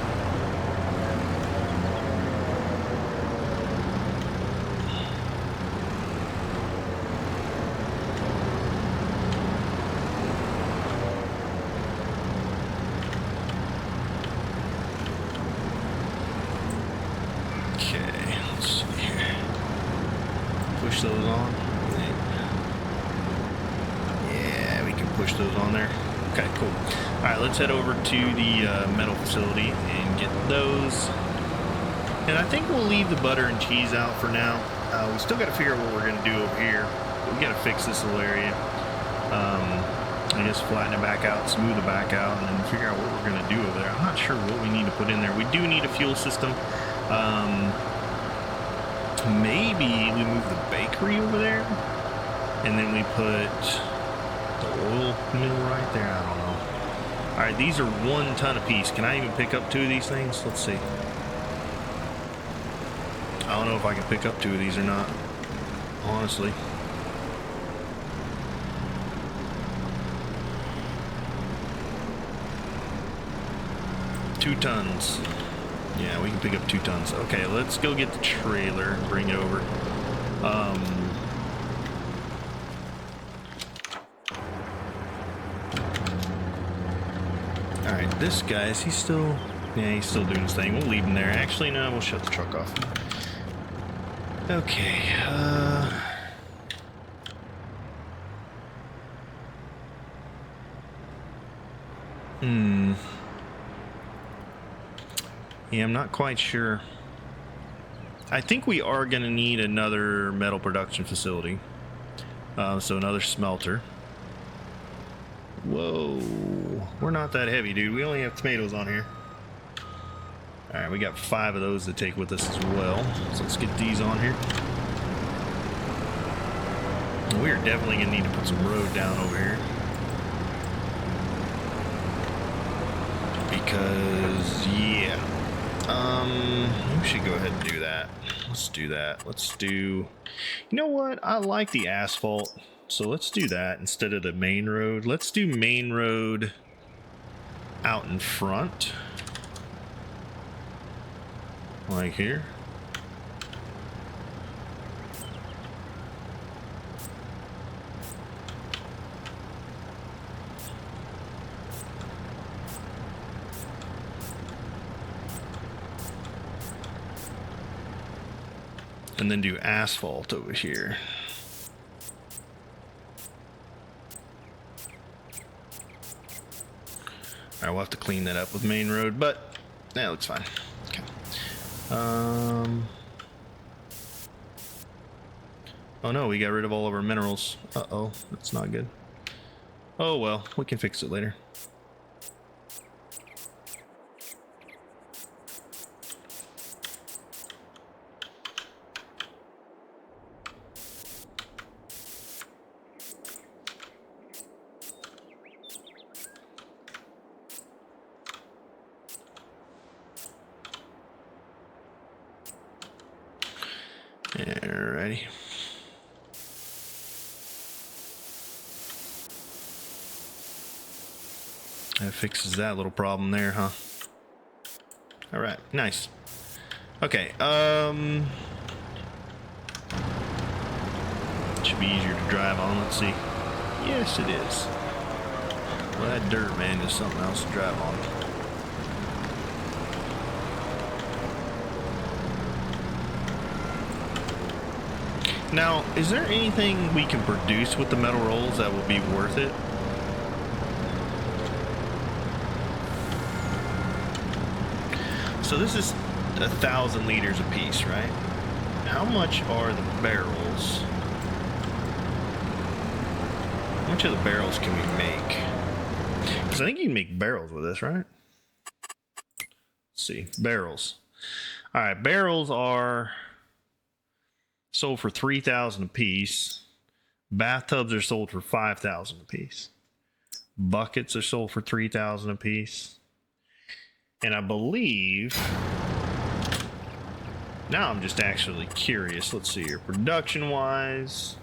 Okay, let's see here. Push those on. Push those on there. Okay, cool. All right, let's head over to the metal facility and get those. And I think we'll leave the butter and cheese out for now. We still got to figure out what we're going to do over here. We got to fix this little area. I guess flatten it back out, smooth it back out, and then figure out what we're going to do over there. I'm not sure what we need to put in there. We do need a fuel system. Maybe we move the bakery over there, and then we put the oil mill right there. I don't know. All right, these are 1 ton a piece. Can I even pick up 2 of these things? Let's see. I don't know if I can pick up 2 of these or not, honestly. Two tons. Yeah, we can pick up 2 tons. Okay, let's go get the trailer and bring it over. Alright, this guy, is he still... Yeah, he's still doing his thing. We'll leave him there. Actually, no, we'll shut the truck off. Okay, Yeah, I'm not quite sure. I think we are going to need another metal production facility. So another smelter. Whoa. We're not that heavy, dude. We only have tomatoes on here. Alright, we got 5 of those to take with us as well. So let's get these on here. We are definitely going to need to put some road down over here. Because, yeah. We should go ahead and do that. Let's do that. Let's do... You know what? I like the asphalt. So let's do that instead of the main road. Let's do main road out in front. Like here. And then do asphalt over here. Alright, we'll have to clean that up with main road, but that looks fine. Okay. Oh no, we got rid of all of our minerals. Uh-oh, that's not good. Oh well, we can fix it later. Alrighty. That fixes that little problem there, huh? Alright, nice. Okay, should be easier to drive on, let's see. Yes, it is. Well, that dirt, man, is something else to drive on. Now, is there anything we can produce with the metal rolls that will be worth it? So this is 1,000 liters a piece, right? How much are the barrels? How much of the barrels can we make? Because I think you can make barrels with this, right? Let's see, barrels. All right, barrels are sold for 3,000 a piece. Bathtubs are sold for 5,000 a piece. Buckets are sold for 3,000 a piece. And I believe, now I'm just actually curious. Let's see here, production wise.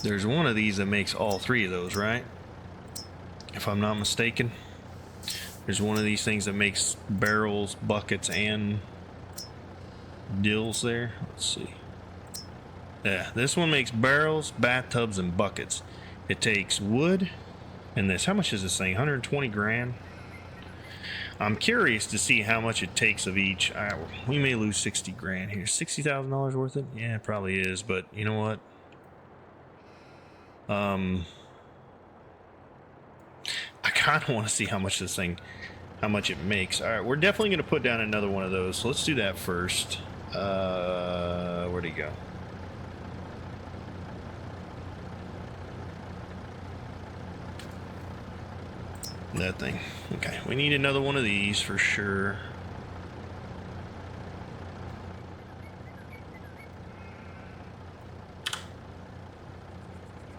There's one of these that makes all 3 of those, right? If I'm not mistaken. There's one of these things that makes barrels, buckets, and dills there. Let's see. Yeah, this one makes barrels, bathtubs, and buckets. It takes wood and this. How much is this thing? 120 grand? I'm curious to see how much it takes of each. We may lose 60 grand here. $60,000 worth it? Yeah, it probably is, but you know what? I kind of want to see how much this thing, how much it makes. All right, we're definitely going to put down another one of those. So let's do that first. Where'd he go? That thing. Okay, we need another one of these for sure.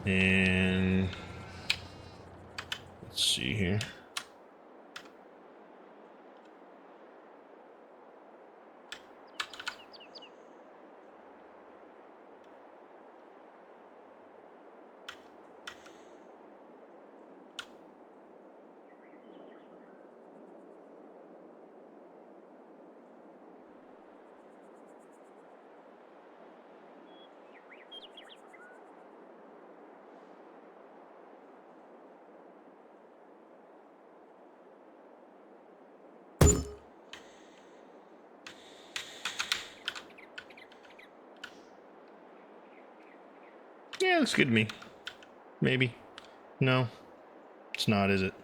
And let's see here. looks good to me. Maybe. No, it's not, is it?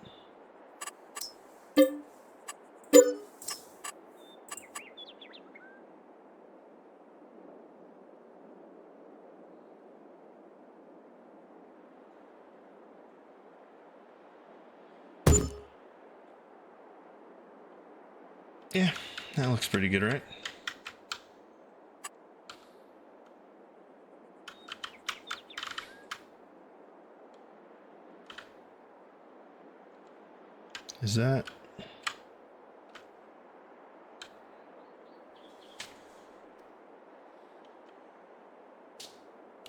Yeah, that looks pretty good, right? Is that?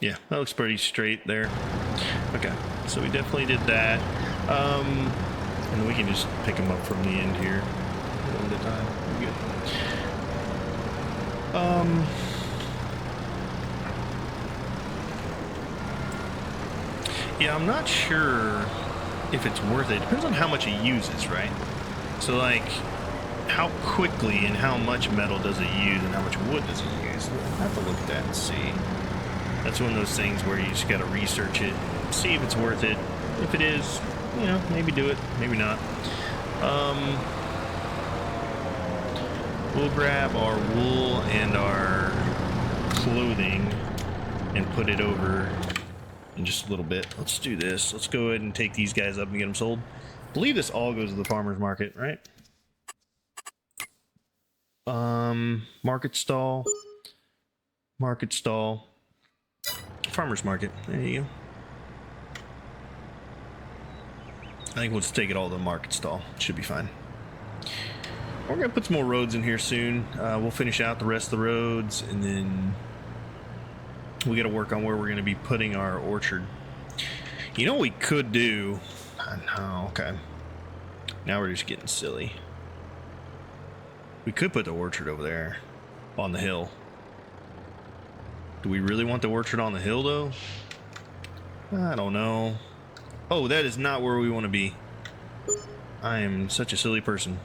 Yeah, that looks pretty straight there. Okay, so we definitely did that. And we can just pick them up from the end here. One at a time. We're good. Yeah, I'm not sure if it's worth it. Depends on how much it uses, right? So like, how quickly and how much metal does it use and how much wood does it use? We'll have to look at that and see. That's one of those things where you just got to research it, see if it's worth it. If it is, you know, maybe do it, maybe not. We'll grab our wool and our clothing and put it over in just a little bit. Let's do this. Let's go ahead and take these guys up and get them sold. I believe this all goes to the farmer's market, right? Market stall, farmer's market. There you go. I think we'll just take it all to the market stall. Should be fine. We're gonna put some more roads in here soon. We'll finish out the rest of the roads, and then we got to work on where we're gonna be putting our orchard. You know what we could do? No, okay. Now we're just getting silly. We could put the orchard over there on the hill. Do we really want the orchard on the hill though? I don't know. Oh, that is not where we want to be. I am such a silly person.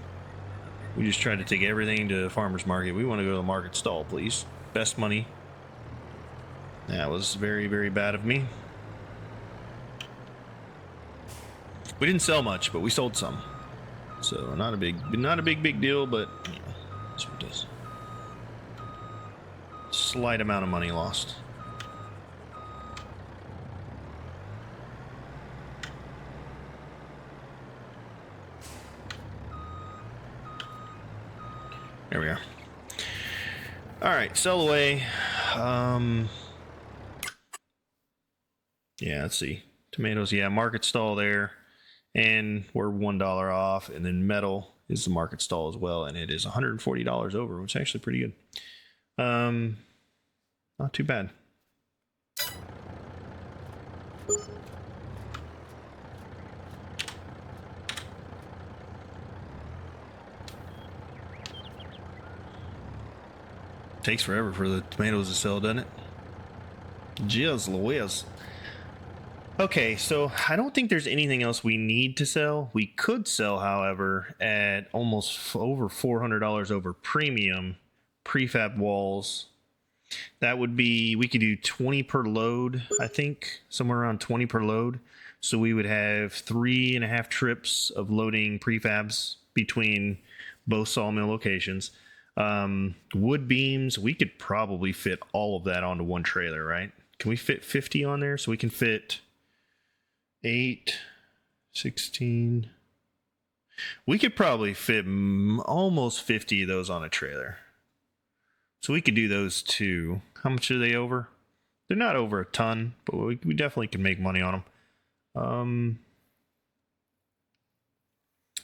We just tried to take everything to the farmer's market. We want to go to the market stall, please. Best money. That was very, very bad of me. We didn't sell much, but we sold some. So not a big deal, but you know, that's what it is. Slight amount of money lost. There we are. All right, sell away. Yeah, let's see. Tomatoes, yeah, market stall there. And we're $1 off. And then metal is the market stall as well. And it is $140 over, which is actually pretty good. Not too bad. Takes forever for the tomatoes to sell, doesn't it? Jeez Louise. Okay, so I don't think there's anything else we need to sell. We could sell, however, at almost over $400 over premium prefab walls. That would be, we could do 20 per load, I think, somewhere around 20 per load. So we would have 3.5 trips of loading prefabs between both sawmill locations. Wood beams, we could probably fit all of that onto one trailer, right? Can we fit 50 on there? So we can fit 8, 16. We could probably fit almost 50 of those on a trailer. So we could do those too. How much are they over? They're not over a ton, but we definitely can make money on them.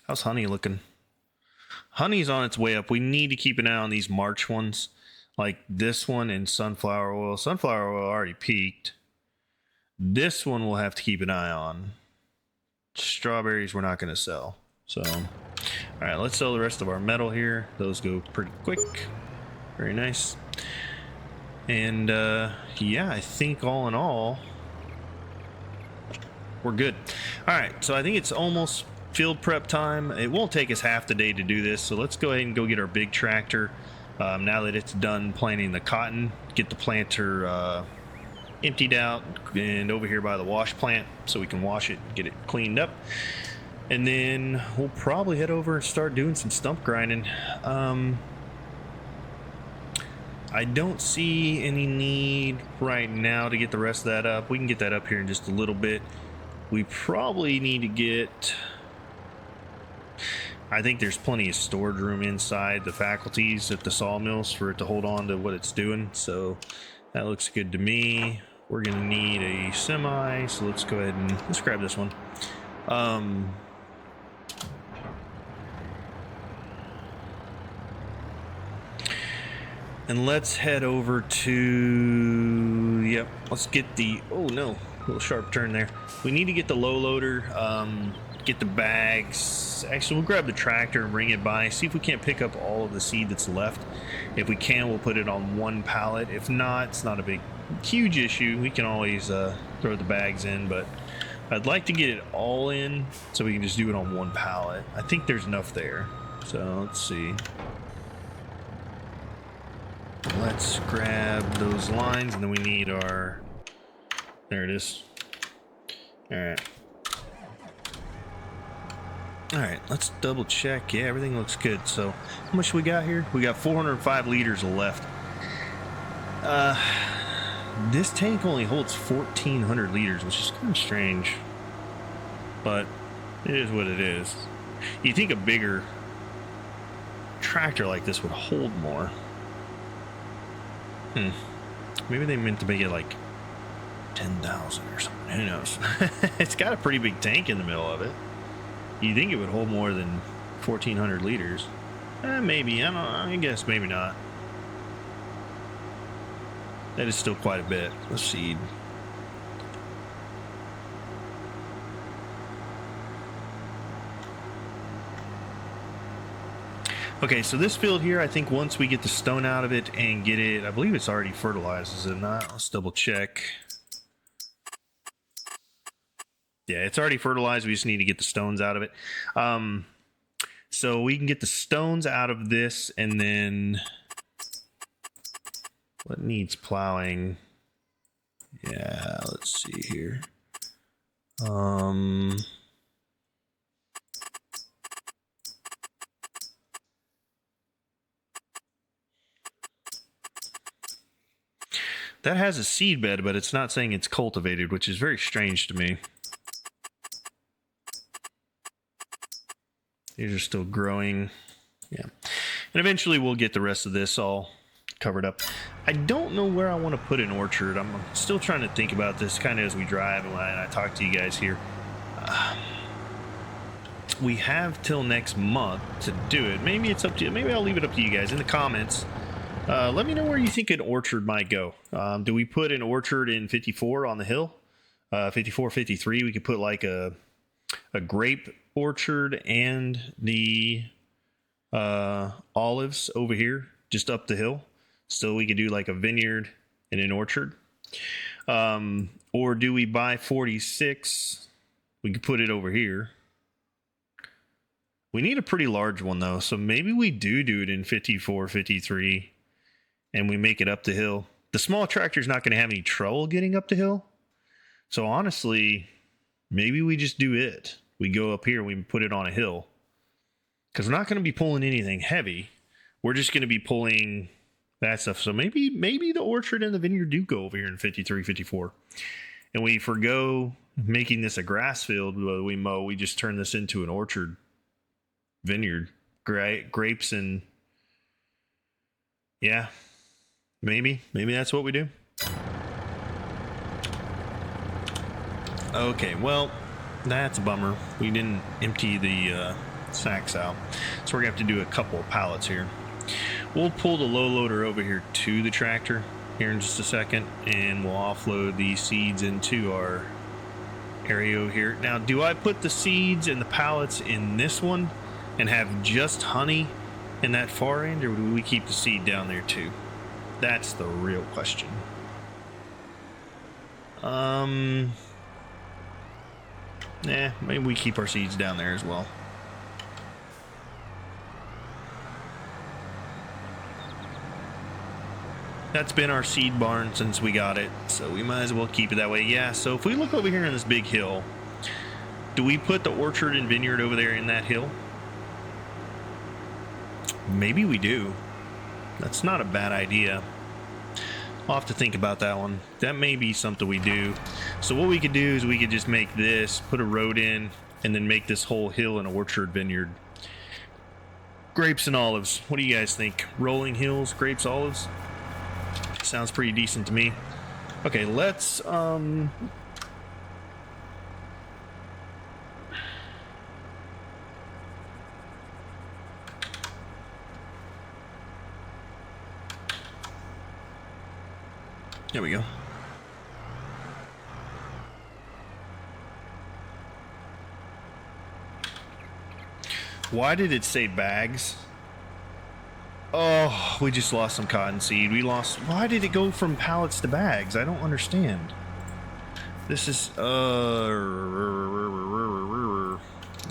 How's honey looking? Honey's on its way up. We need to keep an eye on these March ones, like this one and sunflower oil. Sunflower oil already peaked. This one we'll have to keep an eye on. Strawberries we're not going to sell. So, all right, let's sell the rest of our metal here. Those go pretty quick. Very nice. And yeah, I think all in all, we're good. All right, so I think it's almost field prep time. It won't take us half the day to do this, so let's go ahead and go get our big tractor. Now that it's done planting the cotton, get the planter emptied out and over here by the wash plant so we can wash it and get it cleaned up. And then we'll probably head over and start doing some stump grinding. I don't see any need right now to get the rest of that up. We can get that up here in just a little bit. We probably need to get... I think there's plenty of storage room inside the faculties at the sawmills for it to hold on to what it's doing. So that looks good to me. We're going to need a semi. So let's go ahead and let's grab this one. And let's head over to, yep, let's get the, oh no, a little sharp turn there. We need to get the low loader, get the bags. Actually, we'll grab the tractor and bring it by, see if we can't pick up all of the seed that's left. If we can, we'll put it on one pallet. If not, it's not a big, huge issue. We can always throw the bags in, but I'd like to get it all in so we can just do it on one pallet. I think there's enough there. So let's see. Let's grab those lines, and then we need our, there it is. Alright, let's double check. Yeah, everything looks good. So how much we got here? We got 405 liters left. This tank only holds 1,400 liters, which is kind of strange, but it is what it is. You think a bigger tractor like this would hold more. Maybe they meant to make it like 10,000 or something. Who knows? It's got a pretty big tank in the middle of it. You think it would hold more than 1,400 liters? Maybe. I don't know. I guess maybe not. That is still quite a bit. Let's see. Okay, so this field here, I think once we get the stone out of it and get it, I believe it's already fertilized, is it not? Let's double check. Yeah, it's already fertilized. We just need to get the stones out of it. So we can get the stones out of this, and then what needs plowing? Yeah, let's see here. That has a seed bed, but it's not saying it's cultivated, which is very strange to me. These are still growing. Yeah. And eventually we'll get the rest of this all covered up. I don't know where I want to put an orchard. I'm still trying to think about this kind of as we drive and when I talk to you guys here. We have till next month to do it. Maybe it's up to you. Maybe I'll leave it up to you guys in the comments. Let me know where you think an orchard might go. Do we put an orchard in 54 on the hill? 54, 53, we could put like a grape orchard and the olives over here, just up the hill. So we could do like a vineyard and an orchard. Or do we buy 46? We could put it over here. We need a pretty large one though. So maybe we do it in 54, 53. And we make it up the hill. The small tractor's not going to have any trouble getting up the hill. So honestly, maybe we just do it. We go up here and we put it on a hill. Because we're not going to be pulling anything heavy. We're just going to be pulling that stuff. So maybe the orchard and the vineyard do go over here in 53, 54. And we forgo making this a grass field we mow. We just turn this into an orchard, vineyard, grapes, and yeah. Maybe that's what we do. Okay, well, that's a bummer. We didn't empty the sacks out. So we're going to have to do a couple of pallets here. We'll pull the low loader over here to the tractor here in just a second, and we'll offload these seeds into our area here. Now, do I put the seeds and the pallets in this one and have just honey in that far end, or do we keep the seed down there too? That's the real question. Maybe we keep our seeds down there as well. That's been our seed barn since we got it, so we might as well keep it that way. Yeah, so if we look over here on this big hill, do we put the orchard and vineyard over there in that hill? Maybe we do. That's not a bad idea. I'll have to think about that one. That may be something we do. So what we could do is we could just make this, put a road in, and then make this whole hill an orchard vineyard. Grapes and olives. What do you guys think? Rolling hills, grapes, olives? Sounds pretty decent to me. Okay, let's there we go. Why did it say bags? Oh, we just lost some cottonseed. We lost... Why did it go from pallets to bags? I don't understand. This is...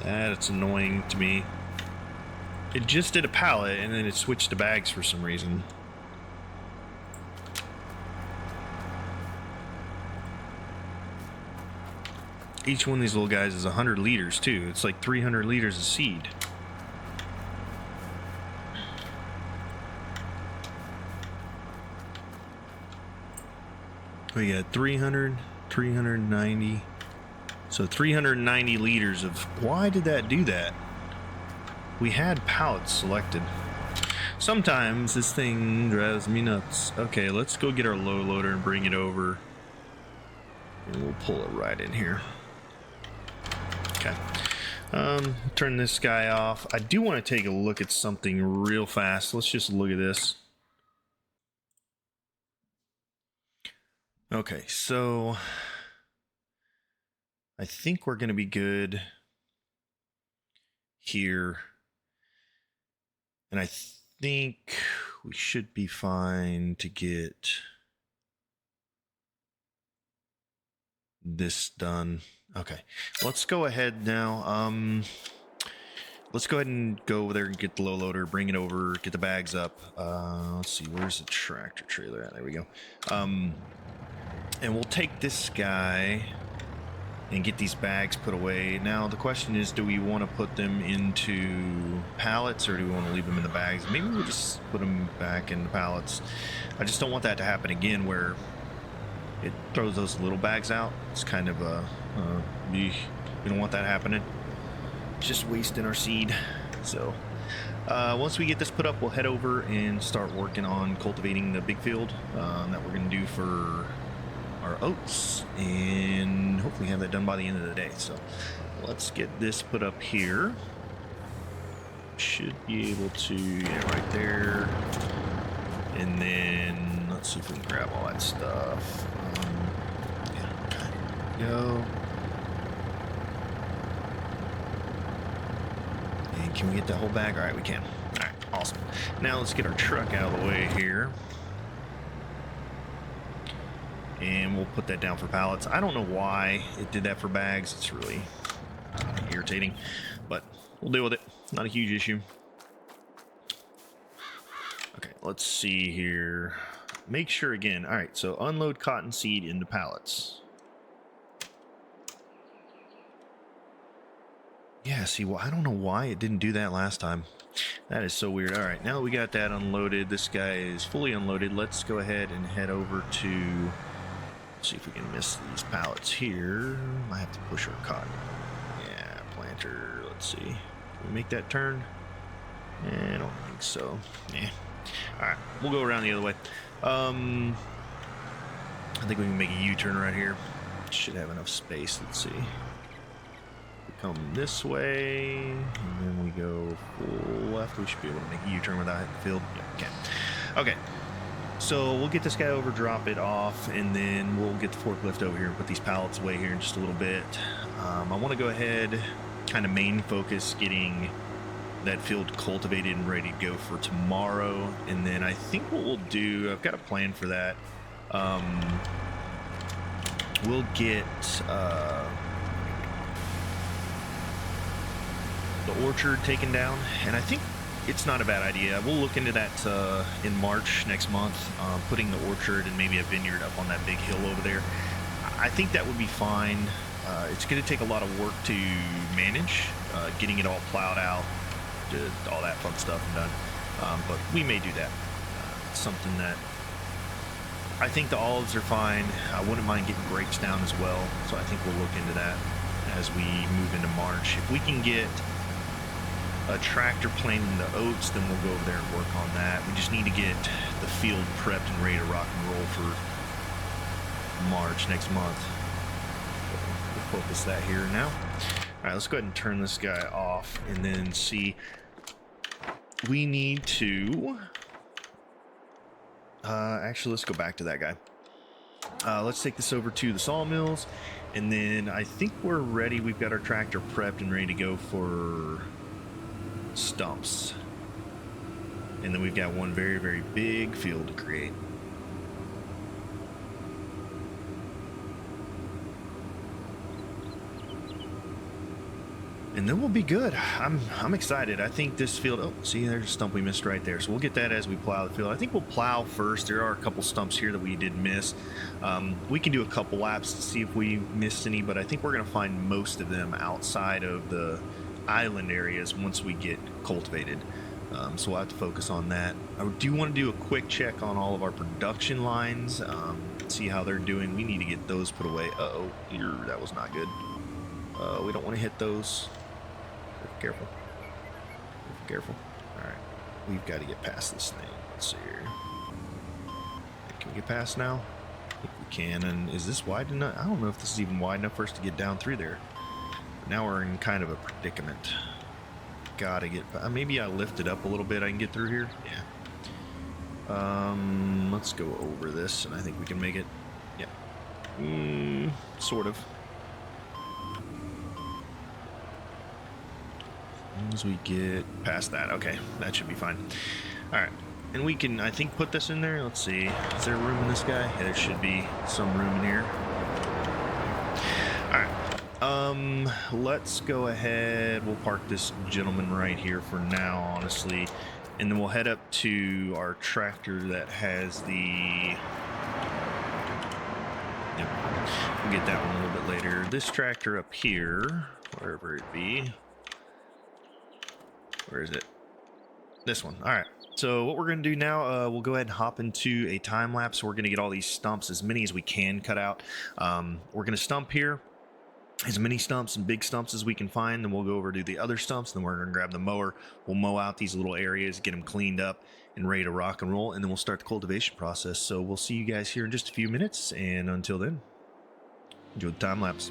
That's annoying to me. It just did a pallet, and then it switched to bags for some reason. Each one of these little guys is 100 liters, too. It's like 300 liters of seed. We got 300, 390. So 390 liters of... Why did that do that? We had pallets selected. Sometimes this thing drives me nuts. Okay, let's go get our low loader and bring it over. And we'll pull it right in here. Okay. Turn this guy off. I do want to take a look at something real fast. Let's just look at this. Okay, so I think we're going to be good here. And I think we should be fine to get this done. Okay, let's go ahead now. Let's go ahead and go over there and get the low loader, bring it over, get the bags up. Let's see, where's the tractor trailer at? There we go. And we'll take this guy and get these bags put away. Now, the question is, do we want to put them into pallets or do we want to leave them in the bags? Maybe we'll just put them back in the pallets. I just don't want that to happen again where it throws those little bags out. It's kind of a... we don't want that happening. It's just wasting our seed. So, once we get this put up, we'll head over and start working on cultivating the big field that we're going to do for our oats, and hopefully have that done by the end of the day. So let's get this put up here. Should be able to, yeah, right there. And then let's see if we can grab all that stuff. Yeah, go. And can we get the whole bag? All right, we can. All right, awesome. Now let's get our truck out of the way here. And we'll put that down for pallets. I don't know why it did that for bags. It's really irritating, but we'll deal with it. Not a huge issue. Okay, let's see here. Make sure again. All right, so unload cottonseed into pallets. Yeah, see, well, I don't know why it didn't do that last time. That is so weird. All right, now that we got that unloaded, this guy is fully unloaded. Let's go ahead and head over to... see if we can miss these pallets here. Might have to push our cotton. Yeah, planter. Let's see. Can we make that turn? I don't think so. Yeah. Alright, we'll go around the other way. I think we can make a U-turn right here. Should have enough space. Let's see. We come this way, and then we go full left. We should be able to make a U-turn without hitting the field. Yeah, we can. Okay. So we'll get this guy over, drop it off, and then we'll get the forklift over here and put these pallets away here in just a little bit. I want to go ahead, kind of main focus getting that field cultivated and ready to go for tomorrow. And then I think what we'll do, I've got a plan for that. We'll get the orchard taken down, and I think it's not a bad idea. We'll look into that in March next month, putting the orchard and maybe a vineyard up on that big hill over there. I think that would be fine. It's going to take a lot of work to manage, getting it all plowed out, all that fun stuff done. But we may do that. It's something that I think the olives are fine. I wouldn't mind getting grapes down as well. So I think we'll look into that as we move into March. If we can get a tractor planting the oats, then we'll go over there and work on that. We just need to get the field prepped and ready to rock and roll for March next month. We'll focus that here now. All right, let's go ahead and turn this guy off and then see. We need to actually, let's go back to that guy. Let's take this over to the sawmills, and then I think we're ready. We've got our tractor prepped and ready to go for stumps, and then we've got one very, very big field to create. And then we'll be good. I'm excited. I think this field, oh, see, there's a stump we missed right there. So we'll get that as we plow the field. I think we'll plow first. There are a couple stumps here that we did miss. We can do a couple laps to see if we missed any, but I think we're going to find most of them outside of the island areas once we get cultivated. So we'll have to focus on that. I do want to do a quick check on all of our production lines, see how they're doing. We need to get those put away. Uh-oh, that was not good. We don't want to hit those. Careful. Careful. Alright. We've got to get past this thing. Let's see here. Can we get past now? I think we can. And is this wide enough? I don't know if this is even wide enough for us to get down through there. But now we're in kind of a predicament. Gotta get... maybe I lift it up a little bit. I can get through here? Yeah. Let's go over this, and I think we can make it. Yeah. Sort of. As we get past that, okay, that should be fine. All right, and we can, I think, put this in there. Let's see, is there room in this guy? Yeah, there should be some room in here. All right, let's go ahead. We'll park this gentleman right here for now, honestly, and then we'll head up to our tractor that has the. Yep, we'll get that one a little bit later. This tractor up here, wherever it be. Where is it? This one. All right. So what we're going to do now, we'll go ahead and hop into a time lapse. We're going to get all these stumps, as many as we can cut out. We're going to stump here, as many stumps and big stumps as we can find. Then we'll go over to the other stumps. Then we're going to grab the mower. We'll mow out these little areas, get them cleaned up and ready to rock and roll. And then we'll start the cultivation process. So we'll see you guys here in just a few minutes. And until then, enjoy the time lapse.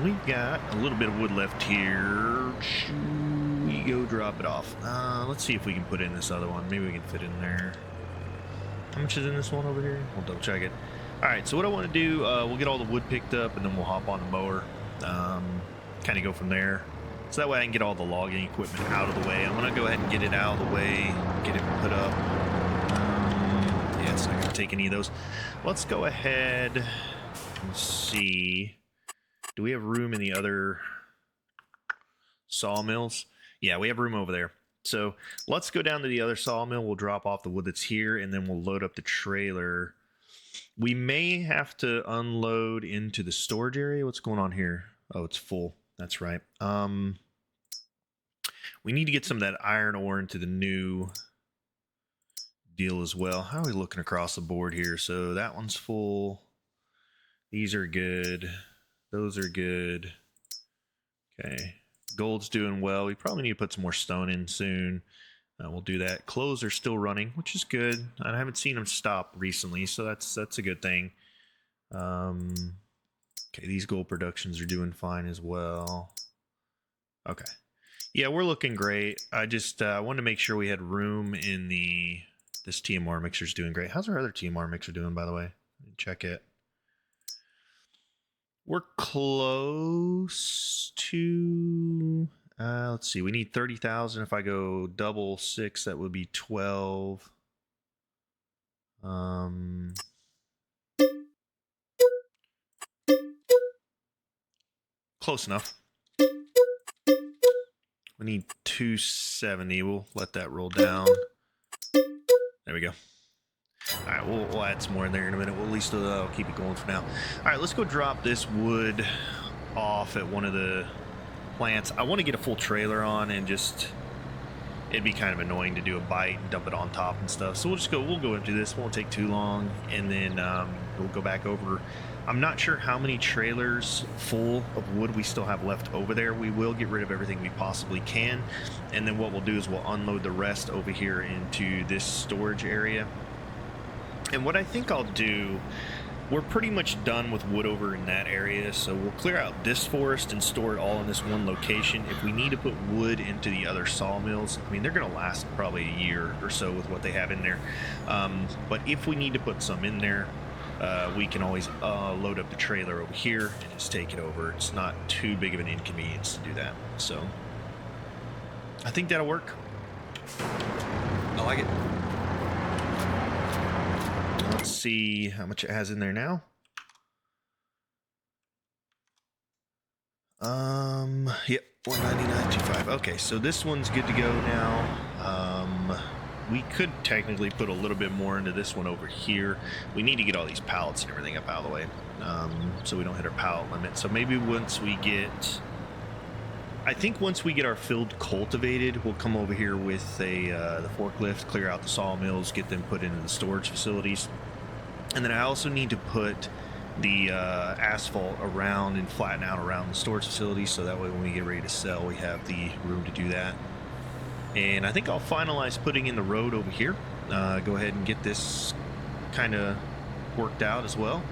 We've got a little bit of wood left here. Should we go drop it off? Let's see if we can put in this other one. Maybe we can fit in there. How much is in this one over here? We'll double check it. All right, so what I want to do, we'll get all the wood picked up and then we'll hop on the mower. Kind of go from there. So that way I can get all the logging equipment out of the way. I'm going to go ahead and get it out of the way, get it put up. Yeah, it's not going to take any of those. Let's go ahead and see. Do we have room in the other sawmills? Yeah, we have room over there. So let's go down to the other sawmill. We'll drop off the wood that's here, and then we'll load up the trailer. We may have to unload into the storage area. What's going on here? Oh, it's full. That's right. We need to get some of that iron ore into the new deal as well. How are we looking across the board here? So that one's full. These are good. Those are good. Okay. Gold's doing well. We probably need to put some more stone in soon. We'll do that. Clothes are still running, which is good. I haven't seen them stop recently, so that's a good thing. Okay, these gold productions are doing fine as well. Okay. Yeah, we're looking great. I just wanted to make sure we had room in the... This TMR mixer's doing great. How's our other TMR mixer doing, by the way? Check it. We're close to... let's see. We need 30,000. If I go double 6, that would be 12. Close enough. We need 270. We'll let that roll down. There we go. All right, we'll add some more in there in a minute. We'll at least keep it going for now. All right, let's go drop this wood off at one of the plants. I want to get a full trailer on and just... It'd be kind of annoying to do a bite and dump it on top and stuff. So we'll go into this. Won't take too long, and then we'll go back over. I'm not sure how many trailers full of wood we still have left over there. We will get rid of everything we possibly can, and then what we'll do is we'll unload the rest over here into this storage area. And what I think I'll do, we're pretty much done with wood over in that area, so we'll clear out this forest and store it all in this one location. If we need to put wood into the other sawmills, I mean, they're going to last probably a year or so with what they have in there. But if we need to put some in there, we can always load up the trailer over here and just take it over. It's not too big of an inconvenience to do that. So I think that'll work. I like it. Let's see how much it has in there now. Yep, 199.25. Okay, so this one's good to go now. We could technically put a little bit more into this one over here. We need to get all these pallets and everything up out of the way, so we don't hit our pallet limit. So maybe once we get... I think once we get our field cultivated, we'll come over here with the forklift, clear out the sawmills, get them put into the storage facilities. And then I also need to put the asphalt around and flatten out around the storage facilities, so that way when we get ready to sell, we have the room to do that. And I think I'll finalize putting in the road over here. Go ahead and get this kind of worked out as well.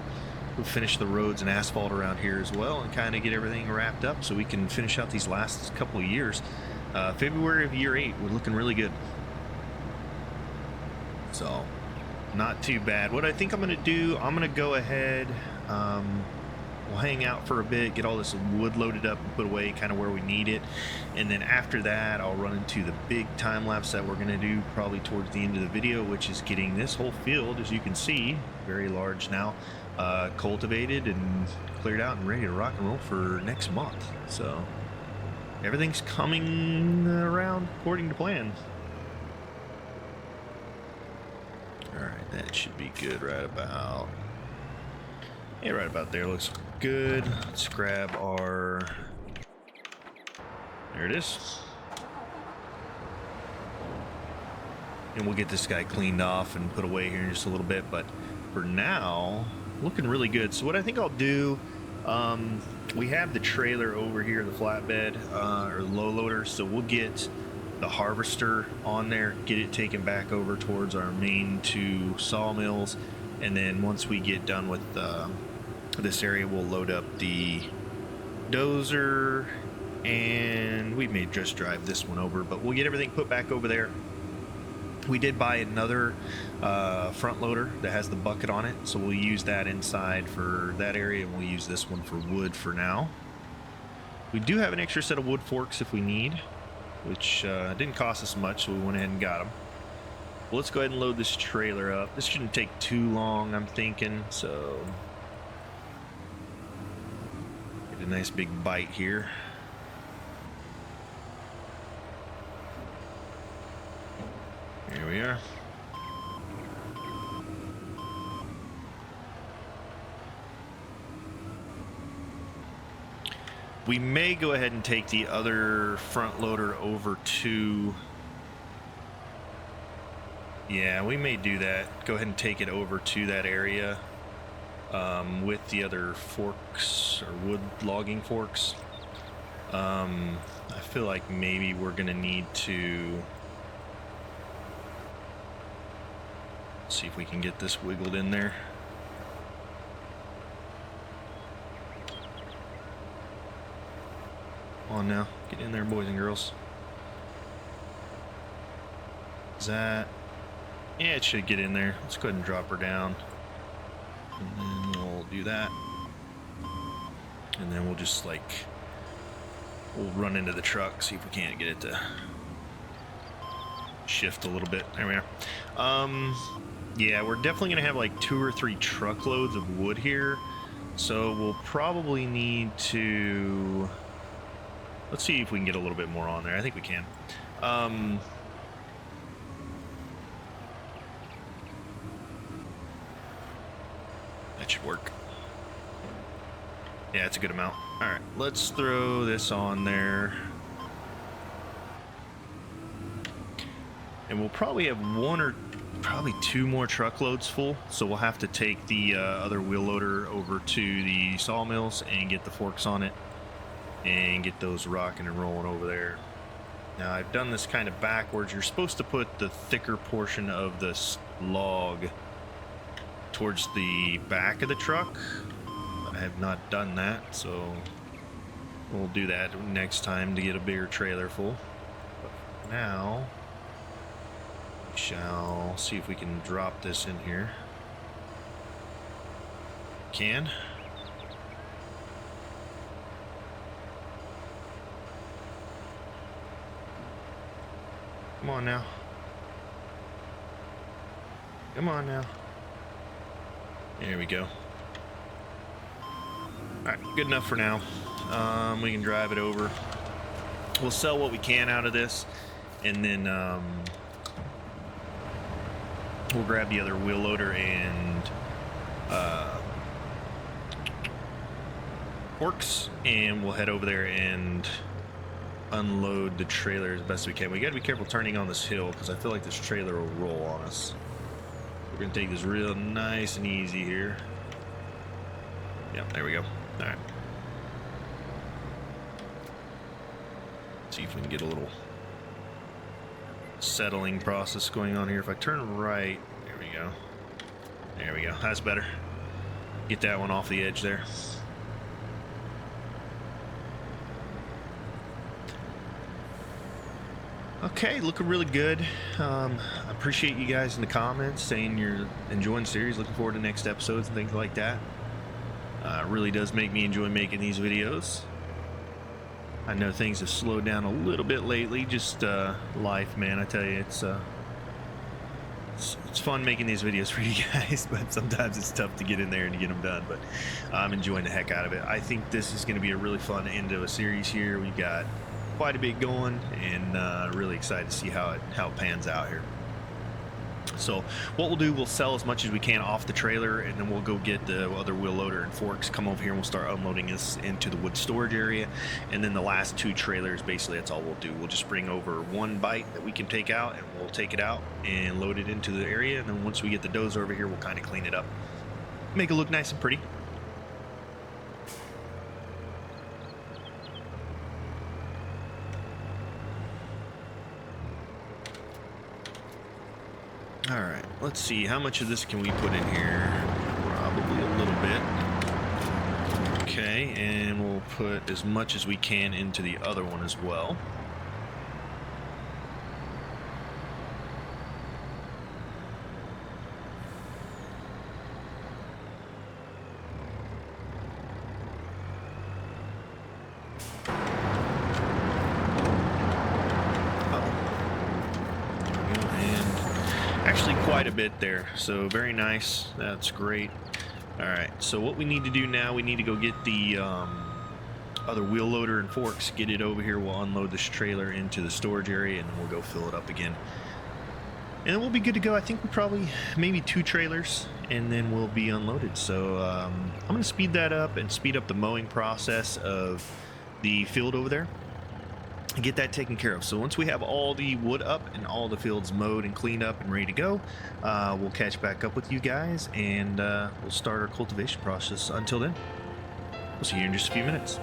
We'll finish the roads and asphalt around here as well and kind of get everything wrapped up so we can finish out these last couple of years. February of year 8, we're looking really good. So, not too bad. What I think I'm going to do, I'm going to go ahead, we'll hang out for a bit, get all this wood loaded up and put away kind of where we need it. And then after that, I'll run into the big time lapse that we're going to do probably towards the end of the video, which is getting this whole field, as you can see, very large now, cultivated and cleared out and ready to rock and roll for next month. So everything's coming around according to plan. All right, that should be good right about, yeah, right about there. Looks good. Let's grab our, there it is. And we'll get this guy cleaned off and put away here in just a little bit, but for now, looking really good. So what I think I'll do, we have the trailer over here, the flatbed, or low loader, so we'll get the harvester on there, get it taken back over towards our main 2 sawmills, and then once we get done with this area, we'll load up the dozer, and we may just drive this one over, but we'll get everything put back over there. We did buy another front loader that has the bucket on it, so we'll use that inside for that area, and we'll use this one for wood for now. We do have an extra set of wood forks if we need, which didn't cost us much, so we went ahead and got them. Well, let's go ahead and load this trailer up. This shouldn't take too long, I'm thinking, so get a nice big bite here. Here we are. We may go ahead and take the other front loader over to... Yeah, we may do that. Go ahead and take it over to that area with the other forks, or wood logging forks. I feel like maybe we're going to need to... see if we can get this wiggled in there. Come on now, get in there, boys and girls. Is that... yeah, it should get in there. Let's go ahead and drop her down. And then we'll do that. And then we'll just like... we'll run into the truck, see if we can't get it to shift a little bit. There we are. Yeah, we're definitely gonna have like 2 or 3 truckloads of wood here, so we'll probably need to... let's see if we can get a little bit more on there. I think we can. That should work. Yeah, it's a good amount. All right, let's throw this on there. And we'll probably have 1 or probably 2 more truckloads full, so we'll have to take the other wheel loader over to the sawmills and get the forks on it and get those rocking and rolling over there. Now I've done this kind of backwards. You're supposed to put the thicker portion of this log towards the back of the truck. I have not done that, so we'll do that next time to get a bigger trailer full. But now shall see if we can drop this in here. Can. Come on now. Come on now. There we go. Alright, good enough for now. We can drive it over. We'll sell what we can out of this, and then we'll grab the other wheel loader and forks, and we'll head over there and unload the trailer as best we can. We got to be careful turning on this hill because I feel like this trailer will roll on us. We're going to take this real nice and easy here. Yep, there we go. All right. See if we can get a little settling process going on here. If I turn right, there we go. There we go. That's better. Get that one off the edge there. Okay, looking really good. I appreciate you guys in the comments saying you're enjoying the series, looking forward to next episodes and things like that. It really does make me enjoy making these videos. I know things have slowed down a little bit lately, just life, man. I tell you, it's fun making these videos for you guys, but sometimes it's tough to get in there and to get them done. But I'm enjoying the heck out of it. I think this is going to be a really fun end of a series here. We've got quite a bit going, and really excited to see how it pans out here. So what we'll do, we'll sell as much as we can off the trailer, and then we'll go get the other wheel loader and forks, come over here, and we'll start unloading this into the wood storage area. And then the last 2 trailers, basically that's all we'll do. We'll just bring over 1 bite that we can take out, and we'll take it out and load it into the area. And then once we get the dozer over here, we'll kind of clean it up, make it look nice and pretty. All right, let's see, how much of this can we put in here? Probably a little bit. Okay, and we'll put as much as we can into the other one as well. Actually quite a bit there, so very nice. That's great. All right, so what we need to do now, we need to go get the other wheel loader and forks, get it over here. We'll unload this trailer into the storage area, and then we'll go fill it up again, and then we'll be good to go. I think we probably maybe 2 trailers, and then we'll be unloaded. So I'm gonna speed that up and speed up the mowing process of the field over there and get that taken care of. So once we have all the wood up and all the fields mowed and cleaned up and ready to go, we'll catch back up with you guys, and we'll start our cultivation process. Until then, we'll see you in just a few minutes.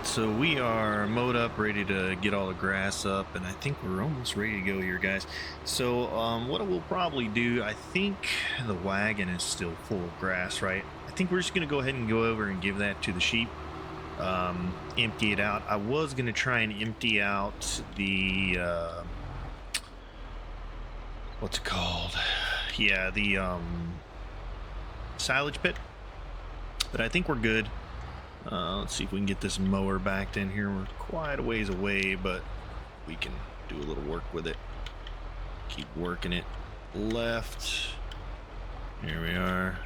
so we are mowed up, ready to get all the grass up, and I think we're almost ready to go here, guys. So what we'll probably do, I think the wagon is still full of grass, right? I think we're just gonna go ahead and go over and give that to the sheep, empty it out. I was gonna try and empty out the what's it called? Yeah, the silage pit, but I think we're good. Let's see if we can get this mower backed in here. We're quite a ways away, but we can do a little work with it. Keep working it left. Here we are.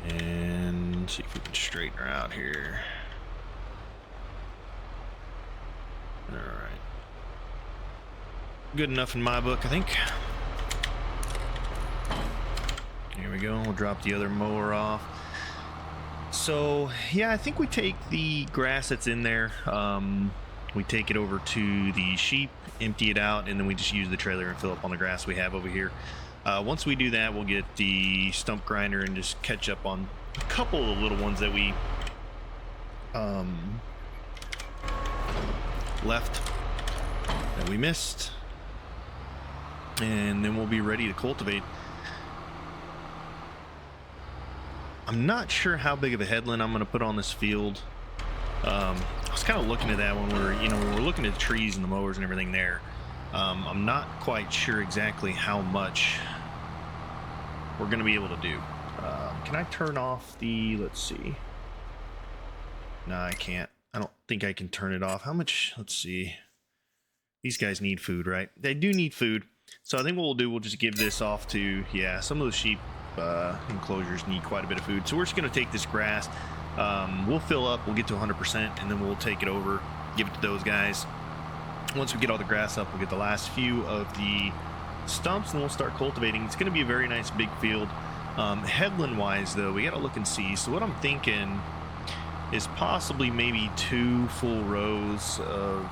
And see if we can straighten her out here. All right. Good enough in my book, I think. Here we go. We'll drop the other mower off. So yeah, I think we take the grass that's in there, we take it over to the sheep, empty it out, and then we just use the trailer and fill up on the grass we have over here. Once we do that, we'll get the stump grinder and just catch up on a couple of the little ones that we left, that we missed, and then we'll be ready to cultivate. I'm not sure how big of a headland I'm going to put on this field. I was kind of looking at that when we're looking at the trees and the mowers and everything there. I'm not quite sure exactly how much we're going to be able to do. Can I turn off the, let's see. No, I can't. I don't think I can turn it off. How much, let's see. These guys need food, right? They do need food. So I think what we'll do, we'll just give this off to, yeah, some of the sheep enclosures need quite a bit of food. So we're just going to take this grass, we'll fill up, we'll get to 100%, and then we'll take it over, give it to those guys. Once we get all the grass up, we'll get the last few of the stumps and we'll start cultivating. It's going to be a very nice big field. Headland wise though, we got to look and see. So what I'm thinking is possibly maybe 2 full rows of,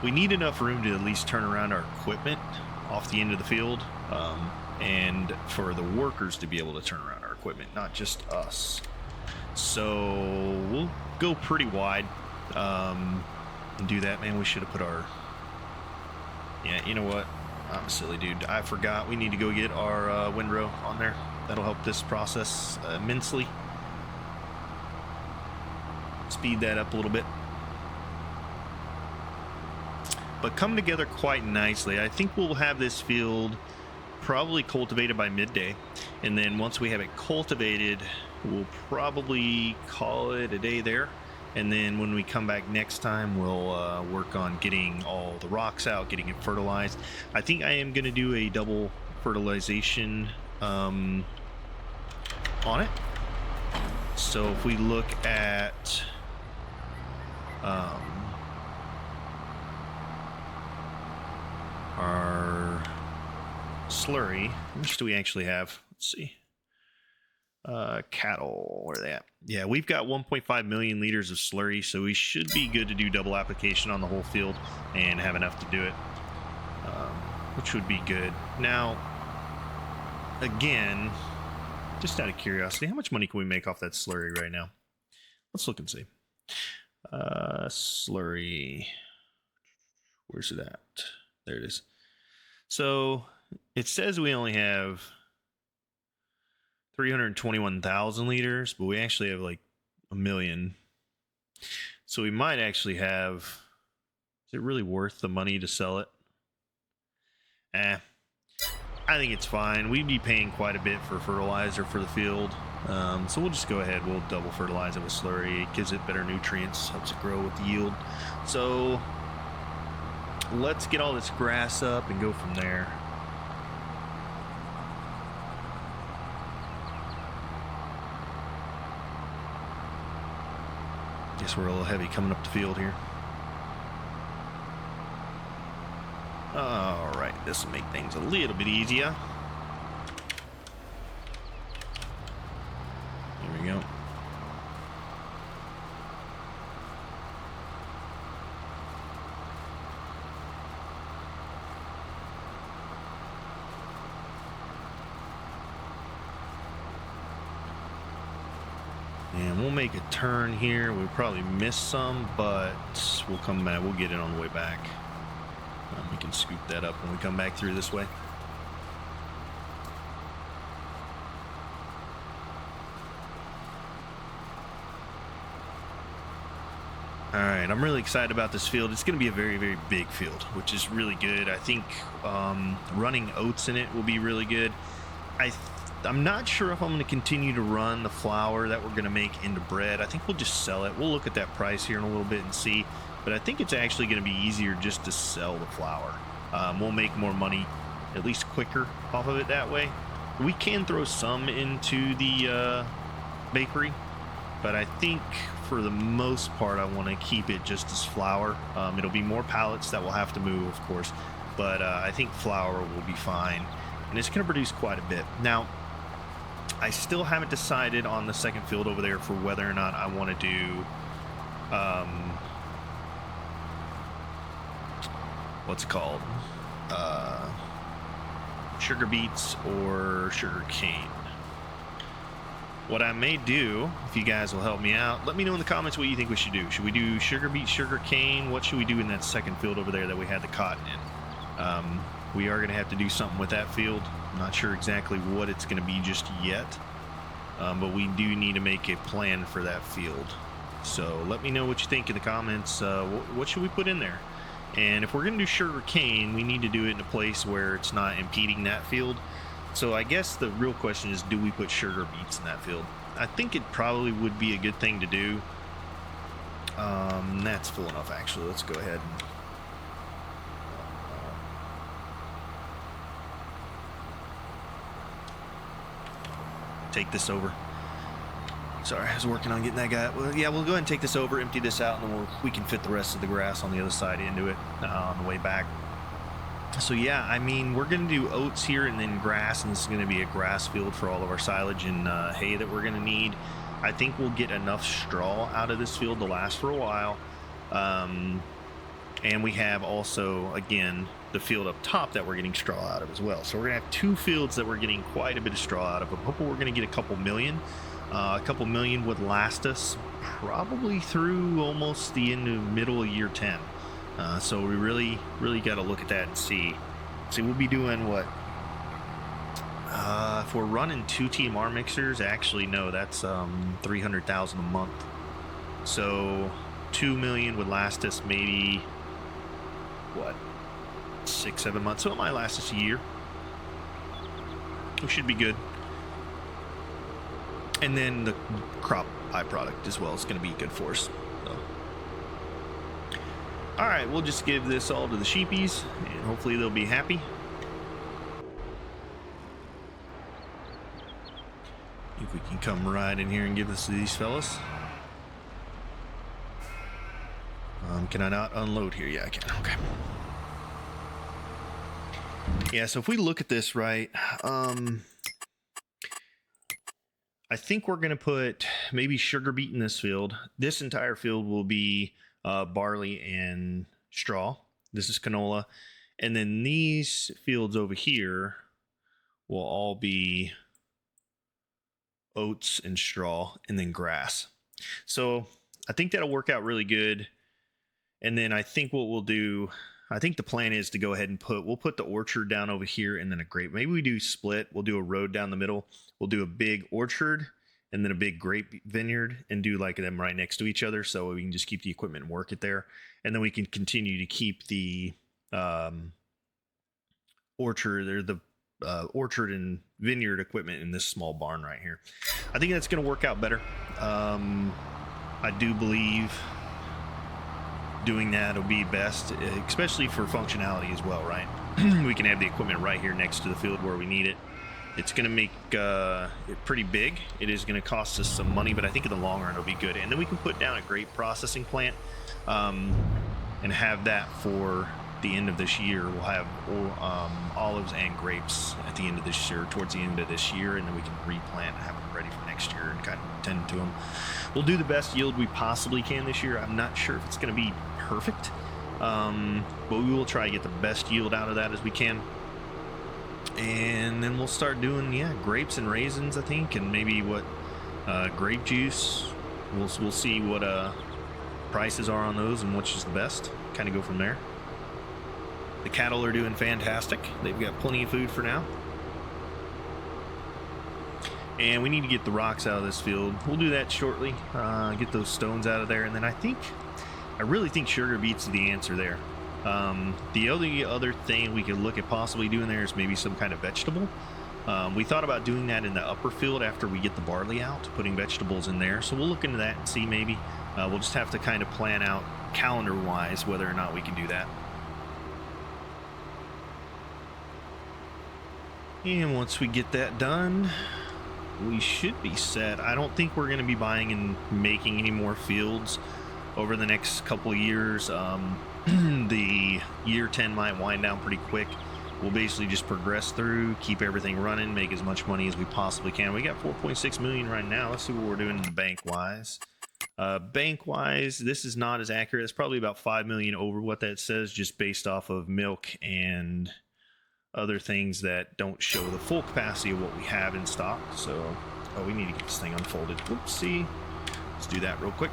we need enough room to at least turn around our equipment off the end of the field, and for the workers to be able to turn around our equipment, not just us. So we'll go pretty wide and do that. Man, we should have put our, yeah, you know what, I'm a silly dude, I forgot we need to go get our windrow on there. That'll help this process immensely, speed that up a little bit. But come together quite nicely. I think we'll have this field probably cultivated by midday, and then once we have it cultivated, we'll probably call it a day there. And then when we come back next time, we'll work on getting all the rocks out, getting it fertilized. I think I am going to do a double fertilization on it. So if we look at our slurry, how much do we actually have? Let's see. Cattle, where are they at? Yeah, we've got 1.5 million liters of slurry, so we should be good to do double application on the whole field and have enough to do it, which would be good. Now, again, just out of curiosity, how much money can we make off that slurry right now? Let's look and see. Slurry, where's it at? There it is. So it says we only have 321,000 liters, but we actually have like 1 million. So we might actually have, is it really worth the money to sell it? I think it's fine. We'd be paying quite a bit for fertilizer for the field. So we'll just go ahead, we'll double fertilize it with slurry. It gives it better nutrients, helps it grow with the yield. So let's get all this grass up and go from there. Guess we're a little heavy coming up the field here. All right, this will make things a little bit easier. Here we go. And we'll make a turn here. We'll probably miss some, but we'll come back. We'll get it on the way back. We can scoop that up when we come back through this way. All right, I'm really excited about this field. It's going to be a very, very big field, which is really good. I think running oats in it will be really good. I'm not sure if I'm going to continue to run the flour that we're going to make into bread. I think we'll just sell it. We'll look at that price here in a little bit and see. But I think it's actually going to be easier just to sell the flour. We'll make more money, at least quicker, off of it that way. We can throw some into the bakery, but I think for the most part, I want to keep it just as flour. It'll be more pallets that we'll have to move, of course, but I think flour will be fine, and it's going to produce quite a bit. Now, I still haven't decided on the second field over there for whether or not I want to do what's it called, sugar beets or sugar cane. What I may do, if you guys will help me out, let me know in the comments what you think we should do. Should we do sugar beet, sugar cane? What should we do in that second field over there that we had the cotton in? We are going to have to do something with that field. I'm not sure exactly what it's going to be just yet, but we do need to make a plan for that field. So let me know what you think in the comments. What should we put in there? And if we're going to do sugar cane, we need to do it in a place where it's not impeding that field. So I guess the real question is, do we put sugar beets in that field? I think it probably would be a good thing to do. That's full enough, actually. Let's go ahead and take this over. Sorry, I was working on getting that guy. Well, yeah, we'll go ahead and take this over, empty this out, and then we can fit the rest of the grass on the other side into it on the way back. So yeah, I mean, we're going to do oats here and then grass, and this is going to be a grass field for all of our silage and hay that we're going to need. I think we'll get enough straw out of this field to last for a while. And we have also, again, the field up top that we're getting straw out of as well. So we're going to have two fields that we're getting quite a bit of straw out of. I'm hoping we're going to get a couple million. A couple million would last us probably through almost the middle of year 10. So we really got to look at that and see. We'll be doing what? If we're running 2 TMR mixers, actually no, that's 300,000 a month. So 2 million would last us maybe what, 6-7 months. So it might last us a year. We should be good. And then the crop byproduct as well is going to be good for us. So. All right, we'll just give this all to the sheepies, and hopefully they'll be happy. If we can come right in here and give this to these fellas. Can I not unload here? Yeah, I can. Okay. Yeah, so if we look at this right, I think we're going to put maybe sugar beet in this field. This entire field will be barley and straw. This is canola. And then these fields over here will all be oats and straw and then grass. So I think that'll work out really good. And then I think what we'll do, I think the plan is to go ahead and we'll put the orchard down over here and then a grape. Maybe we do split. We'll do a road down the middle. We'll do a big orchard and then a big grape vineyard and do like them right next to each other. So we can just keep the equipment and work it there. And then we can continue to keep the orchard or the orchard and vineyard equipment in this small barn right here. I think that's going to work out better. I do believe doing that will be best, especially for functionality as well, right? We can have the equipment right here next to the field where we need it. It's going to make it pretty big. It is going to cost us some money, but I think in the long run it'll be good. And then we can put down a grape processing plant and have that for the end of this year. We'll have olives and grapes at the end of this year, towards the end of this year, and then we can replant and have them ready for next year and kind of tend to them. We'll do the best yield we possibly can this year. I'm not sure if it's going to be perfect, but we will try to get the best yield out of that as we can. And then we'll start doing, grapes and raisins, I think, and maybe Grape juice, we'll see what prices are on those and which is the best. Kind of go from there. The cattle are doing fantastic. They've got plenty of food for now. And we need to get the rocks out of this field. We'll do that shortly. Get those stones out of there, and then I really think sugar beets the answer there. The only other thing we could look at possibly doing there is maybe some kind of vegetable. We thought about doing that in the upper field after we get the barley out, putting vegetables in there. So we'll look into that and see maybe. We'll just have to kind of plan out calendar-wise whether or not we can do that. And once we get that done, we should be set. I don't think we're going to be buying and making any more fields over the next couple of years. The year 10 might wind down pretty quick. We'll basically just progress through, keep everything running, make as much money as we possibly can. We got 4.6 million right now. Let's see what we're doing bank-wise. Bank-wise, this is not as accurate. It's probably about 5 million over what that says, just based off of milk and other things that don't show the full capacity of what we have in stock. So, oh, we need to get this thing unfolded. Oopsie. Let's do that real quick.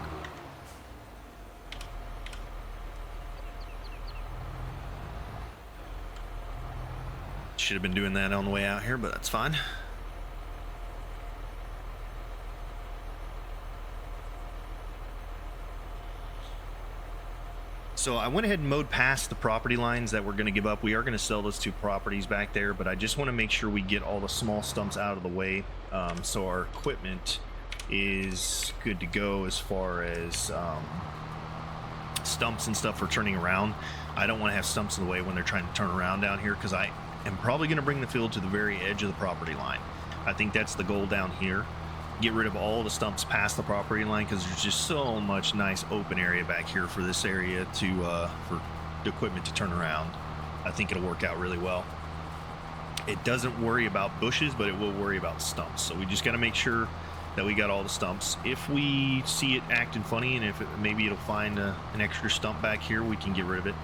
Should have been doing that on the way out here, but that's fine. So I went ahead and mowed past the property lines that we're going to give up. We are going to sell those 2 properties back there, but I just want to make sure we get all the small stumps out of the way, so our equipment is good to go as far as stumps and stuff for turning around. I don't want to have stumps in the way when they're trying to turn around down here, because I am probably going to bring the field to the very edge of the property line. I think that's the goal down here. Get rid of all the stumps past the property line, because there's just so much nice open area back here for this area to for the equipment to turn around. I think it'll work out really well. It doesn't worry about bushes, but it will worry about stumps. So we just got to make sure that we got all the stumps. If we see it acting funny, and if maybe it'll find an extra stump back here, we can get rid of it.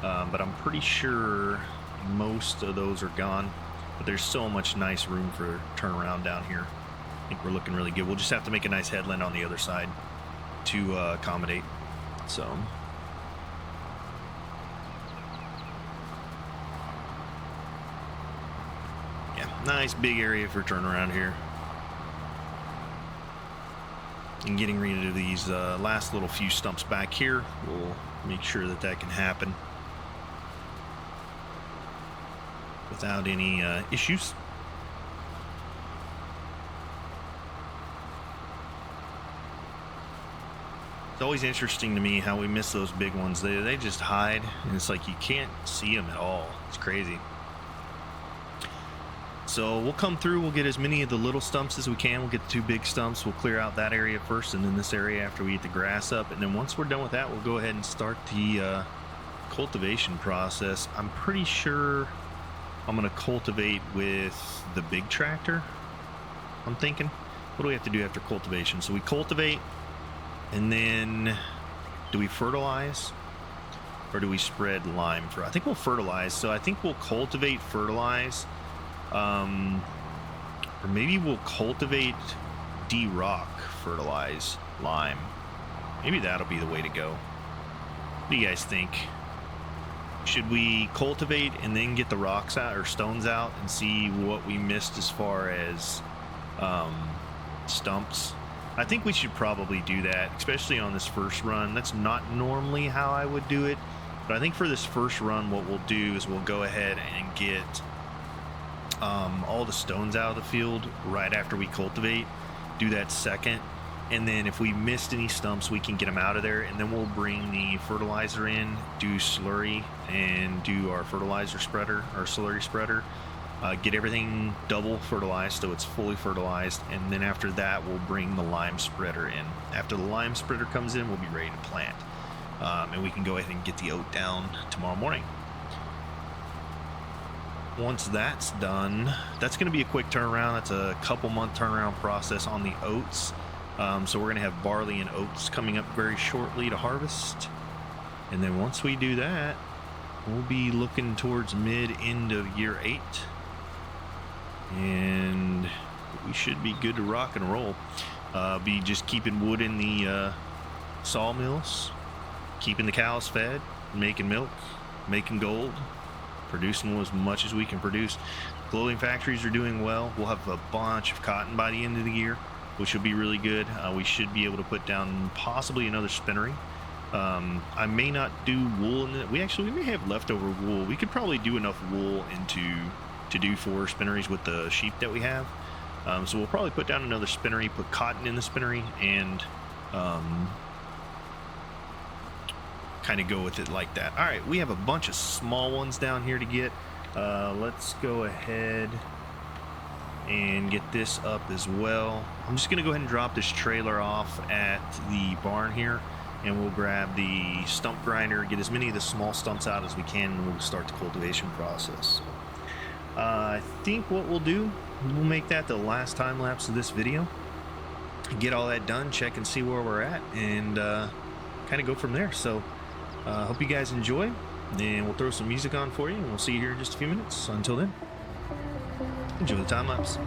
But I'm pretty sure most of those are gone. But there's so much nice room for turnaround down here. I think we're looking really good. We'll just have to make a nice headland on the other side to accommodate. So yeah, nice big area for turnaround here. And getting rid of these last little few stumps back here, we'll make sure that that can happen without any issues. It's always interesting to me how we miss those big ones. They just hide, and it's like you can't see them at all. It's crazy. So we'll come through, we'll get as many of the little stumps as we can. We'll get the 2 big stumps. We'll clear out that area first, and then this area after we get the grass up. And then once we're done with that, we'll go ahead and start the cultivation process. I'm pretty sure I'm going to cultivate with the big tractor, I'm thinking. What do we have to do after cultivation? So we cultivate, and then do we fertilize, or do we spread lime for? I think we'll fertilize. So I think we'll cultivate, fertilize, or maybe we'll cultivate, de-rock, fertilize, lime. Maybe that'll be the way to go. What do you guys think? Should we cultivate and then get the rocks out or stones out and see what we missed as far as stumps? I think we should probably do that, especially on this first run. That's not normally how I would do it, but I think for this first run, what we'll do is we'll go ahead and get all the stones out of the field right after we cultivate. Do that second, and then if we missed any stumps, we can get them out of there, and then we'll bring the fertilizer in, do slurry, and do our fertilizer spreader, our slurry spreader. Get everything double fertilized so it's fully fertilized, and then after that we'll bring the lime spreader in. After the lime spreader comes in, we'll be ready to plant, and we can go ahead and get the oat down tomorrow morning. Once that's done, that's going to be a quick turnaround. That's a couple month turnaround process on the oats. So we're going to have barley and oats coming up very shortly to harvest, and then once we do that, we'll be looking towards end of year 8. And we should be good to rock and roll. Be just keeping wood in the sawmills, keeping the cows fed, making milk, making gold, producing as much as we can produce. Clothing factories are doing well. We'll have a bunch of cotton by the end of the year, which will be really good. We should be able to put down possibly another spinnery. I may not do wool in it. We may have leftover wool. We could probably do enough wool to do 4 spinneries with the sheep that we have. So we'll probably put down another spinnery, put cotton in the spinnery, and kind of go with it like that. All right, we have a bunch of small ones down here to get. Let's go ahead and get this up as well. I'm just gonna go ahead and drop this trailer off at the barn here, and we'll grab the stump grinder, get as many of the small stumps out as we can, and we'll start the cultivation process. I think what we'll do, we'll make that the last time lapse of this video, get all that done, check and see where we're at, and kind of go from there. So hope you guys enjoy, and we'll throw some music on for you, and we'll see you here in just a few minutes. So until then, enjoy the time lapse.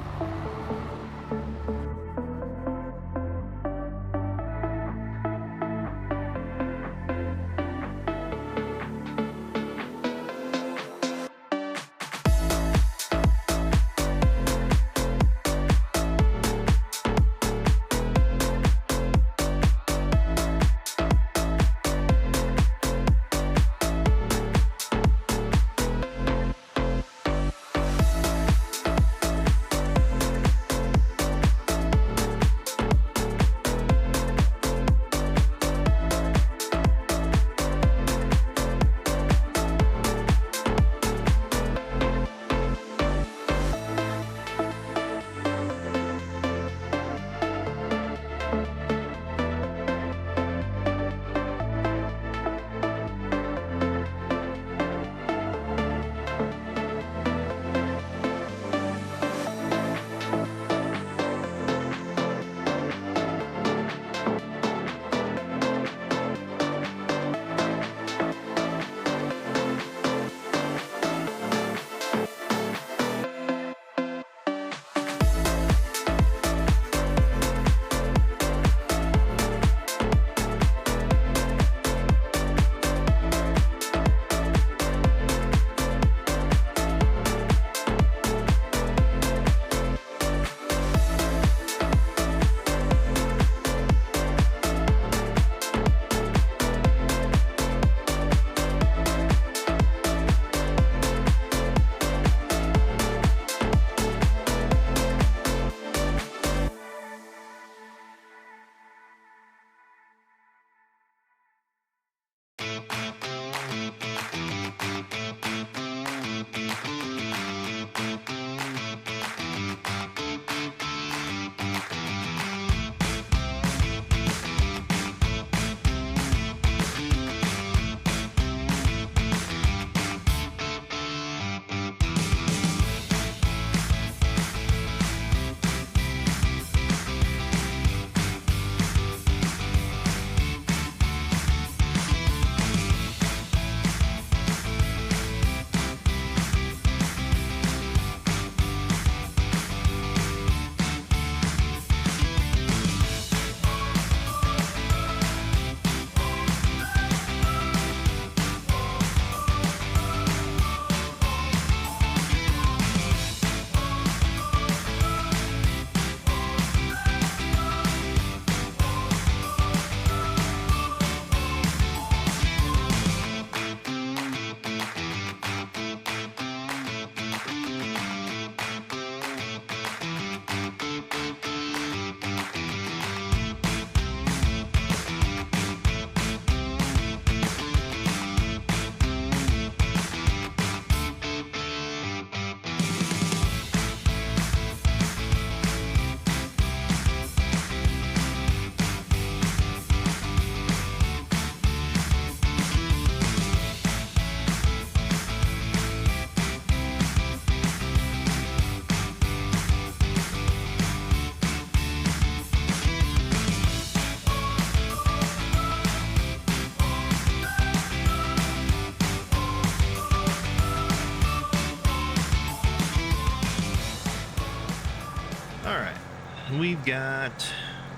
We've got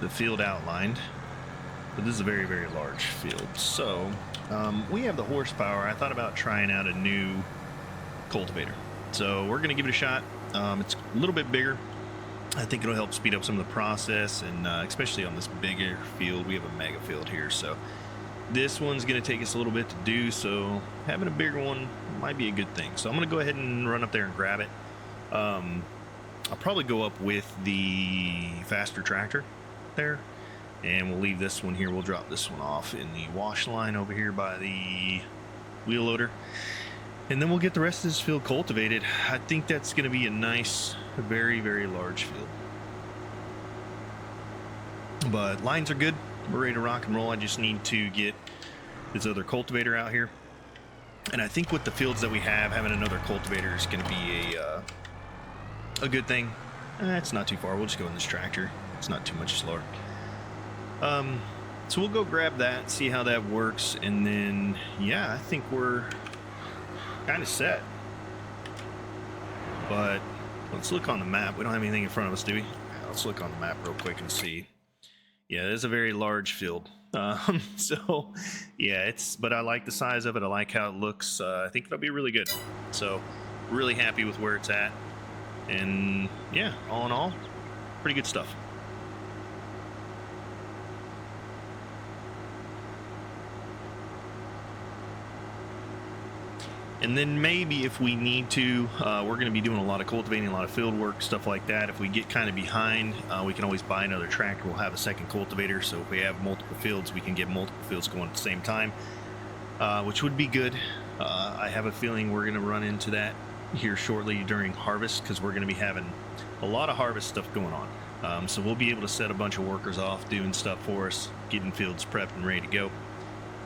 the field outlined, but this is a very, very large field. So we have the horsepower. I thought about trying out a new cultivator. So we're going to give it a shot. It's a little bit bigger. I think it'll help speed up some of the process, and especially on this bigger field. We have a mega field here, so this one's going to take us a little bit to do, so having a bigger one might be a good thing. So I'm going to go ahead and run up there and grab it. I'll probably go up with the faster tractor there, and we'll leave this one here. We'll drop this one off in the wash line over here by the wheel loader, and then we'll get the rest of this field cultivated. I think that's going to be a nice, very, very large field. But lines are good. We're ready to rock and roll. I just need to get this other cultivator out here. And I think with the fields that we have, having another cultivator is going to be a good thing. It's not too far. We'll just go in this tractor. It's not too much slower. So we'll go grab that, see how that works, and then, yeah, I think we're kind of set. But let's look on the map. We don't have anything in front of us, do we? Let's look on the map real quick and see. Yeah, it's a very large field. So yeah, but I like the size of it. I like how it looks. I think it'll be really good. So really happy with where it's at. And yeah, all in all, pretty good stuff. And then maybe if we need to, we're going to be doing a lot of cultivating, a lot of field work, stuff like that. If we get kind of behind, we can always buy another tractor. We'll have a second cultivator. So if we have multiple fields, we can get multiple fields going at the same time, which would be good. I have a feeling we're going to run into that here shortly during harvest, because we're going to be having a lot of harvest stuff going on. So we'll be able to set a bunch of workers off doing stuff for us, getting fields prepped and ready to go,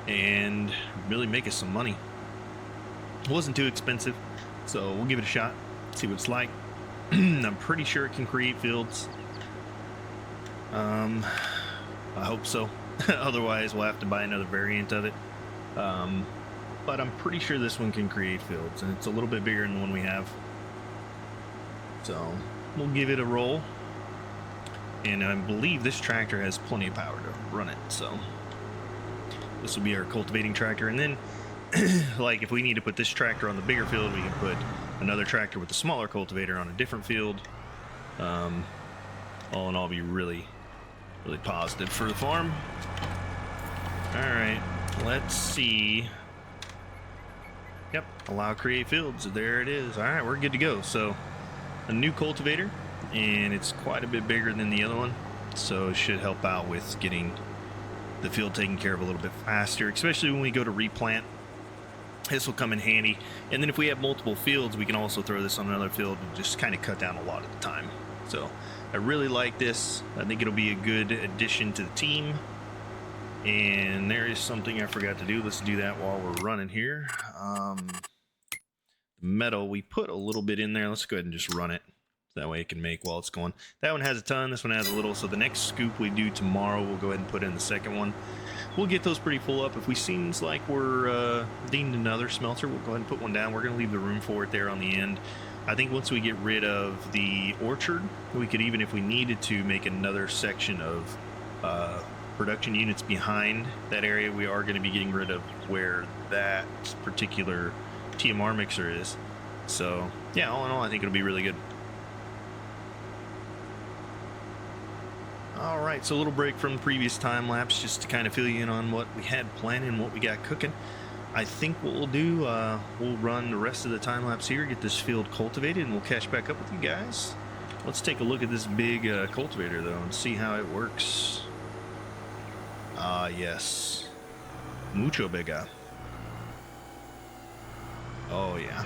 and really make us some money. It wasn't too expensive, so we'll give it a shot, see what it's like. I'm pretty sure it can create fields. I hope so. Otherwise, we'll have to buy another variant of it. But I'm pretty sure this one can create fields, and it's a little bit bigger than the one we have. So we'll give it a roll. And I believe this tractor has plenty of power to run it, so this will be our cultivating tractor. And then like if we need to put this tractor on the bigger field, we can put another tractor with the smaller cultivator on a different field. All in all, be really, really positive for the farm. All right, let's see. Yep, allow create fields. There it is. All right, we're good to go. So a new cultivator, and it's quite a bit bigger than the other one, so it should help out with getting the field taken care of a little bit faster, especially when we go to replant. This will come in handy. And then if we have multiple fields, we can also throw this on another field and just kind of cut down a lot of the time. So I really like this. I think it'll be a good addition to the team. And there is something I forgot to do. Let's do that while we're running here. Metal, we put a little bit in there. Let's go ahead and just run it. That way it can make while it's going. That one has a ton, this one has a little. So the next scoop we do tomorrow, we'll go ahead and put in the second one. We'll get those pretty full up. If we seems like we're needing another smelter, we'll go ahead and put one down. We're going to leave the room for it there on the end. I think once we get rid of the orchard, we could even, if we needed to, make another section of production units behind that area. We are going to be getting rid of where that particular TMR mixer is. So yeah, all in all, I think it'll be really good. All right, so a little break from the previous time lapse just to kind of fill you in on what we had planned and what we got cooking. I think what we'll do, we'll run the rest of the time lapse here, get this field cultivated, and we'll catch back up with you guys. Let's take a look at this big cultivator though and see how it works. Yes, mucho bigger. Oh yeah,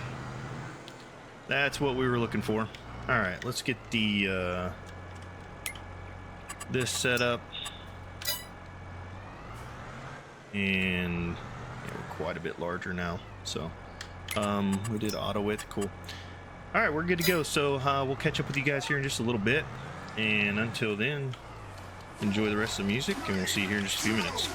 that's what we were looking for. All right, let's get the this set up, and yeah, we're quite a bit larger now. So we did auto width, cool. All right, we're good to go. So we'll catch up with you guys here in just a little bit, and until then, enjoy the rest of the music, and we'll see you here in just a few minutes.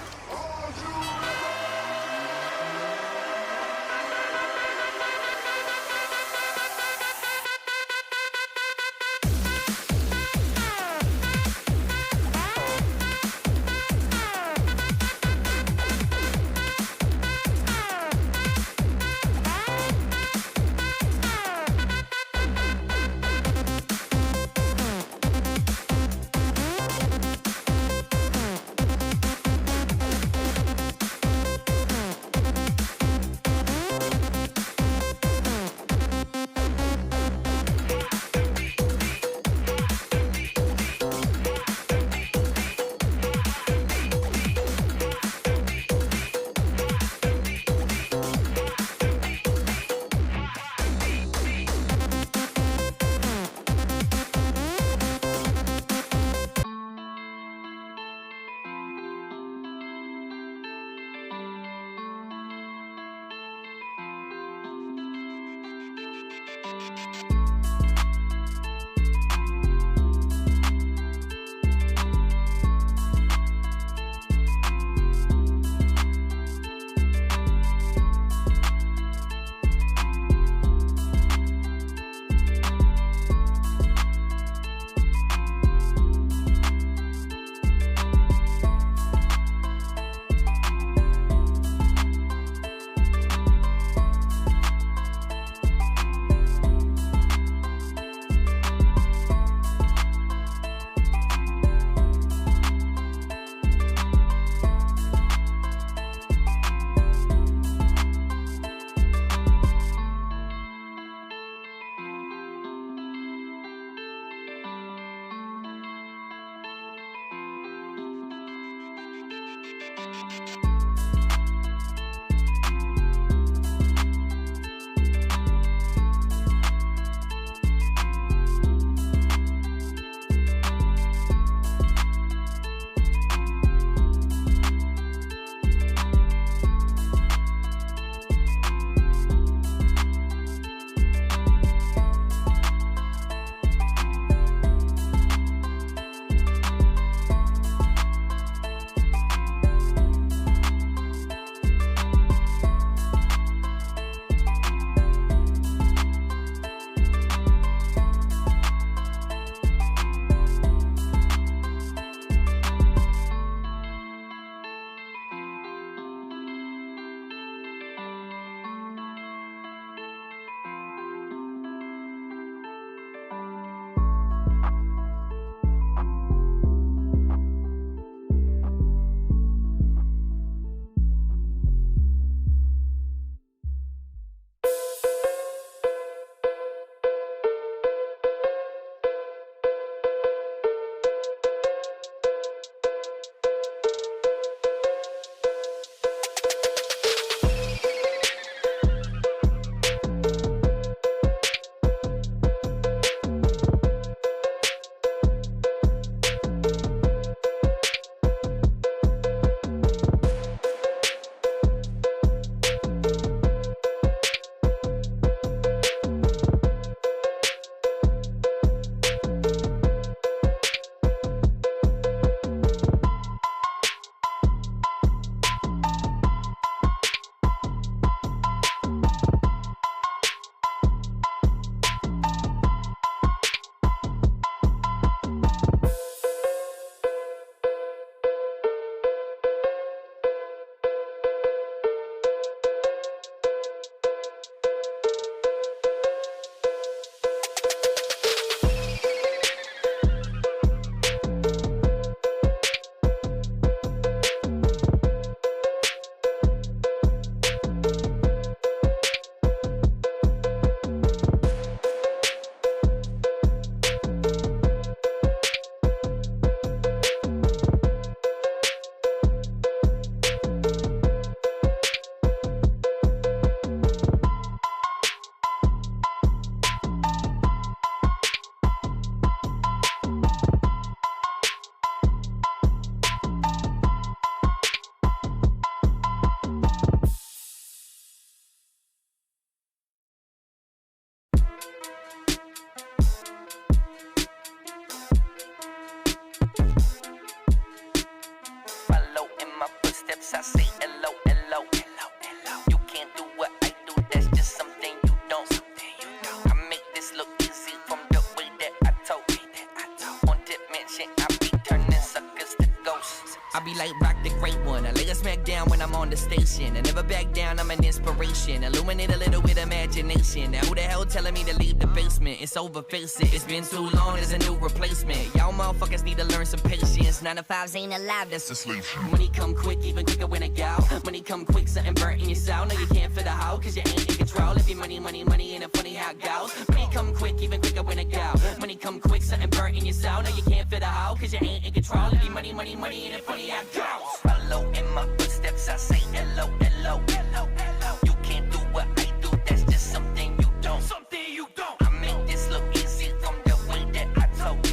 like Rock the Great One. I lay a smack down when I'm on the station. I never back down, I'm an inspiration. Illuminate a little with imagination. Now who the hell telling me to leave the basement? It's over, face it. It's been too long, there's a new replacement. Y'all motherfuckers need to learn some patience. 9 to 5s ain't alive, that's a slave. Money come quick, even quicker when it go. Money come quick, something burnt in your soul. No, you can't feel the hoe, cause you ain't in control. If your money ain't a funny how it goes. Money come quick, even quicker when it go. Money come quick, something burnt in your soul. No, you can't feel the hoe, cause you ain't in control. If your money ain't a funny how it goes. Follow in my footsteps, I say hello, hello, hello, hello. You can't do what I do, that's just something you don't. Something you don't. I make this look easy from the way that I told.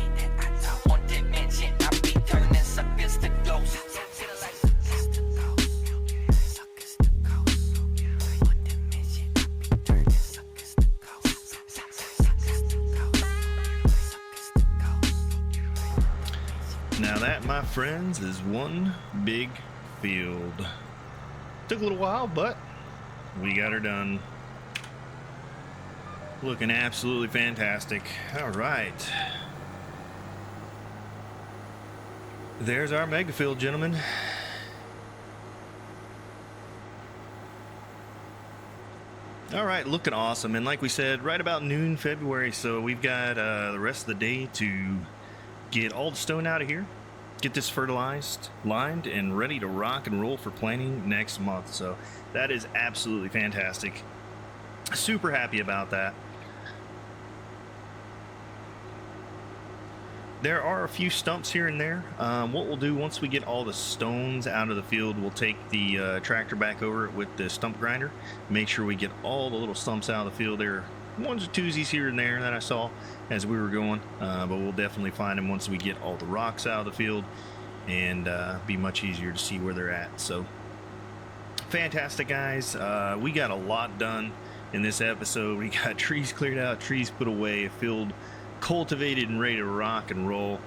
On dimension, I be turning suckers to ghosts. Now that, my friends, is one big field. Took a little while, but we got her done. Looking absolutely fantastic. All right. There's our mega field, gentlemen. All right, looking awesome. And like we said, right about noon February, so we've got the rest of the day to get all the stone out of here, get this fertilized, lined, and ready to rock and roll for planting next month. So that is absolutely fantastic. Super happy about that. There are a few stumps here and there. What we'll do once we get all the stones out of the field, we'll take the tractor back over it with the stump grinder, make sure we get all the little stumps out of the field. There are ones or twosies here and there that I saw as we were going, but we'll definitely find them once we get all the rocks out of the field, and be much easier to see where they're at. So fantastic, guys. We got a lot done in this episode. We got trees cleared out, trees put away, a field cultivated and ready to rock and roll.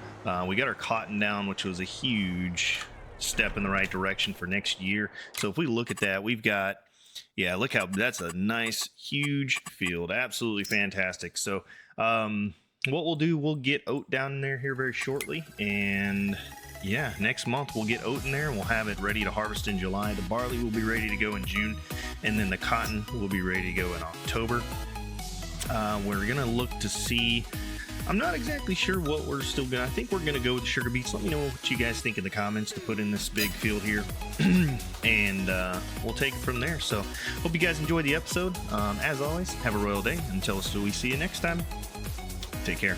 We got our cotton down, which was a huge step in the right direction for next year. So if we look at that, we've got, yeah, look how that's a nice huge field. Absolutely fantastic. So what we'll do, we'll get oat down in there here very shortly, and yeah, next month we'll get oat in there and we'll have it ready to harvest in July. The barley will be ready to go in June, and then the cotton will be ready to go in October. We're gonna look to see, I'm not exactly sure what we're still gonna, I think we're gonna go with sugar beets. Let me know what you guys think in the comments to put in this big field here, and we'll take it from there. So hope you guys enjoyed the episode. As always, have a royal day. Until we see you next time, take care.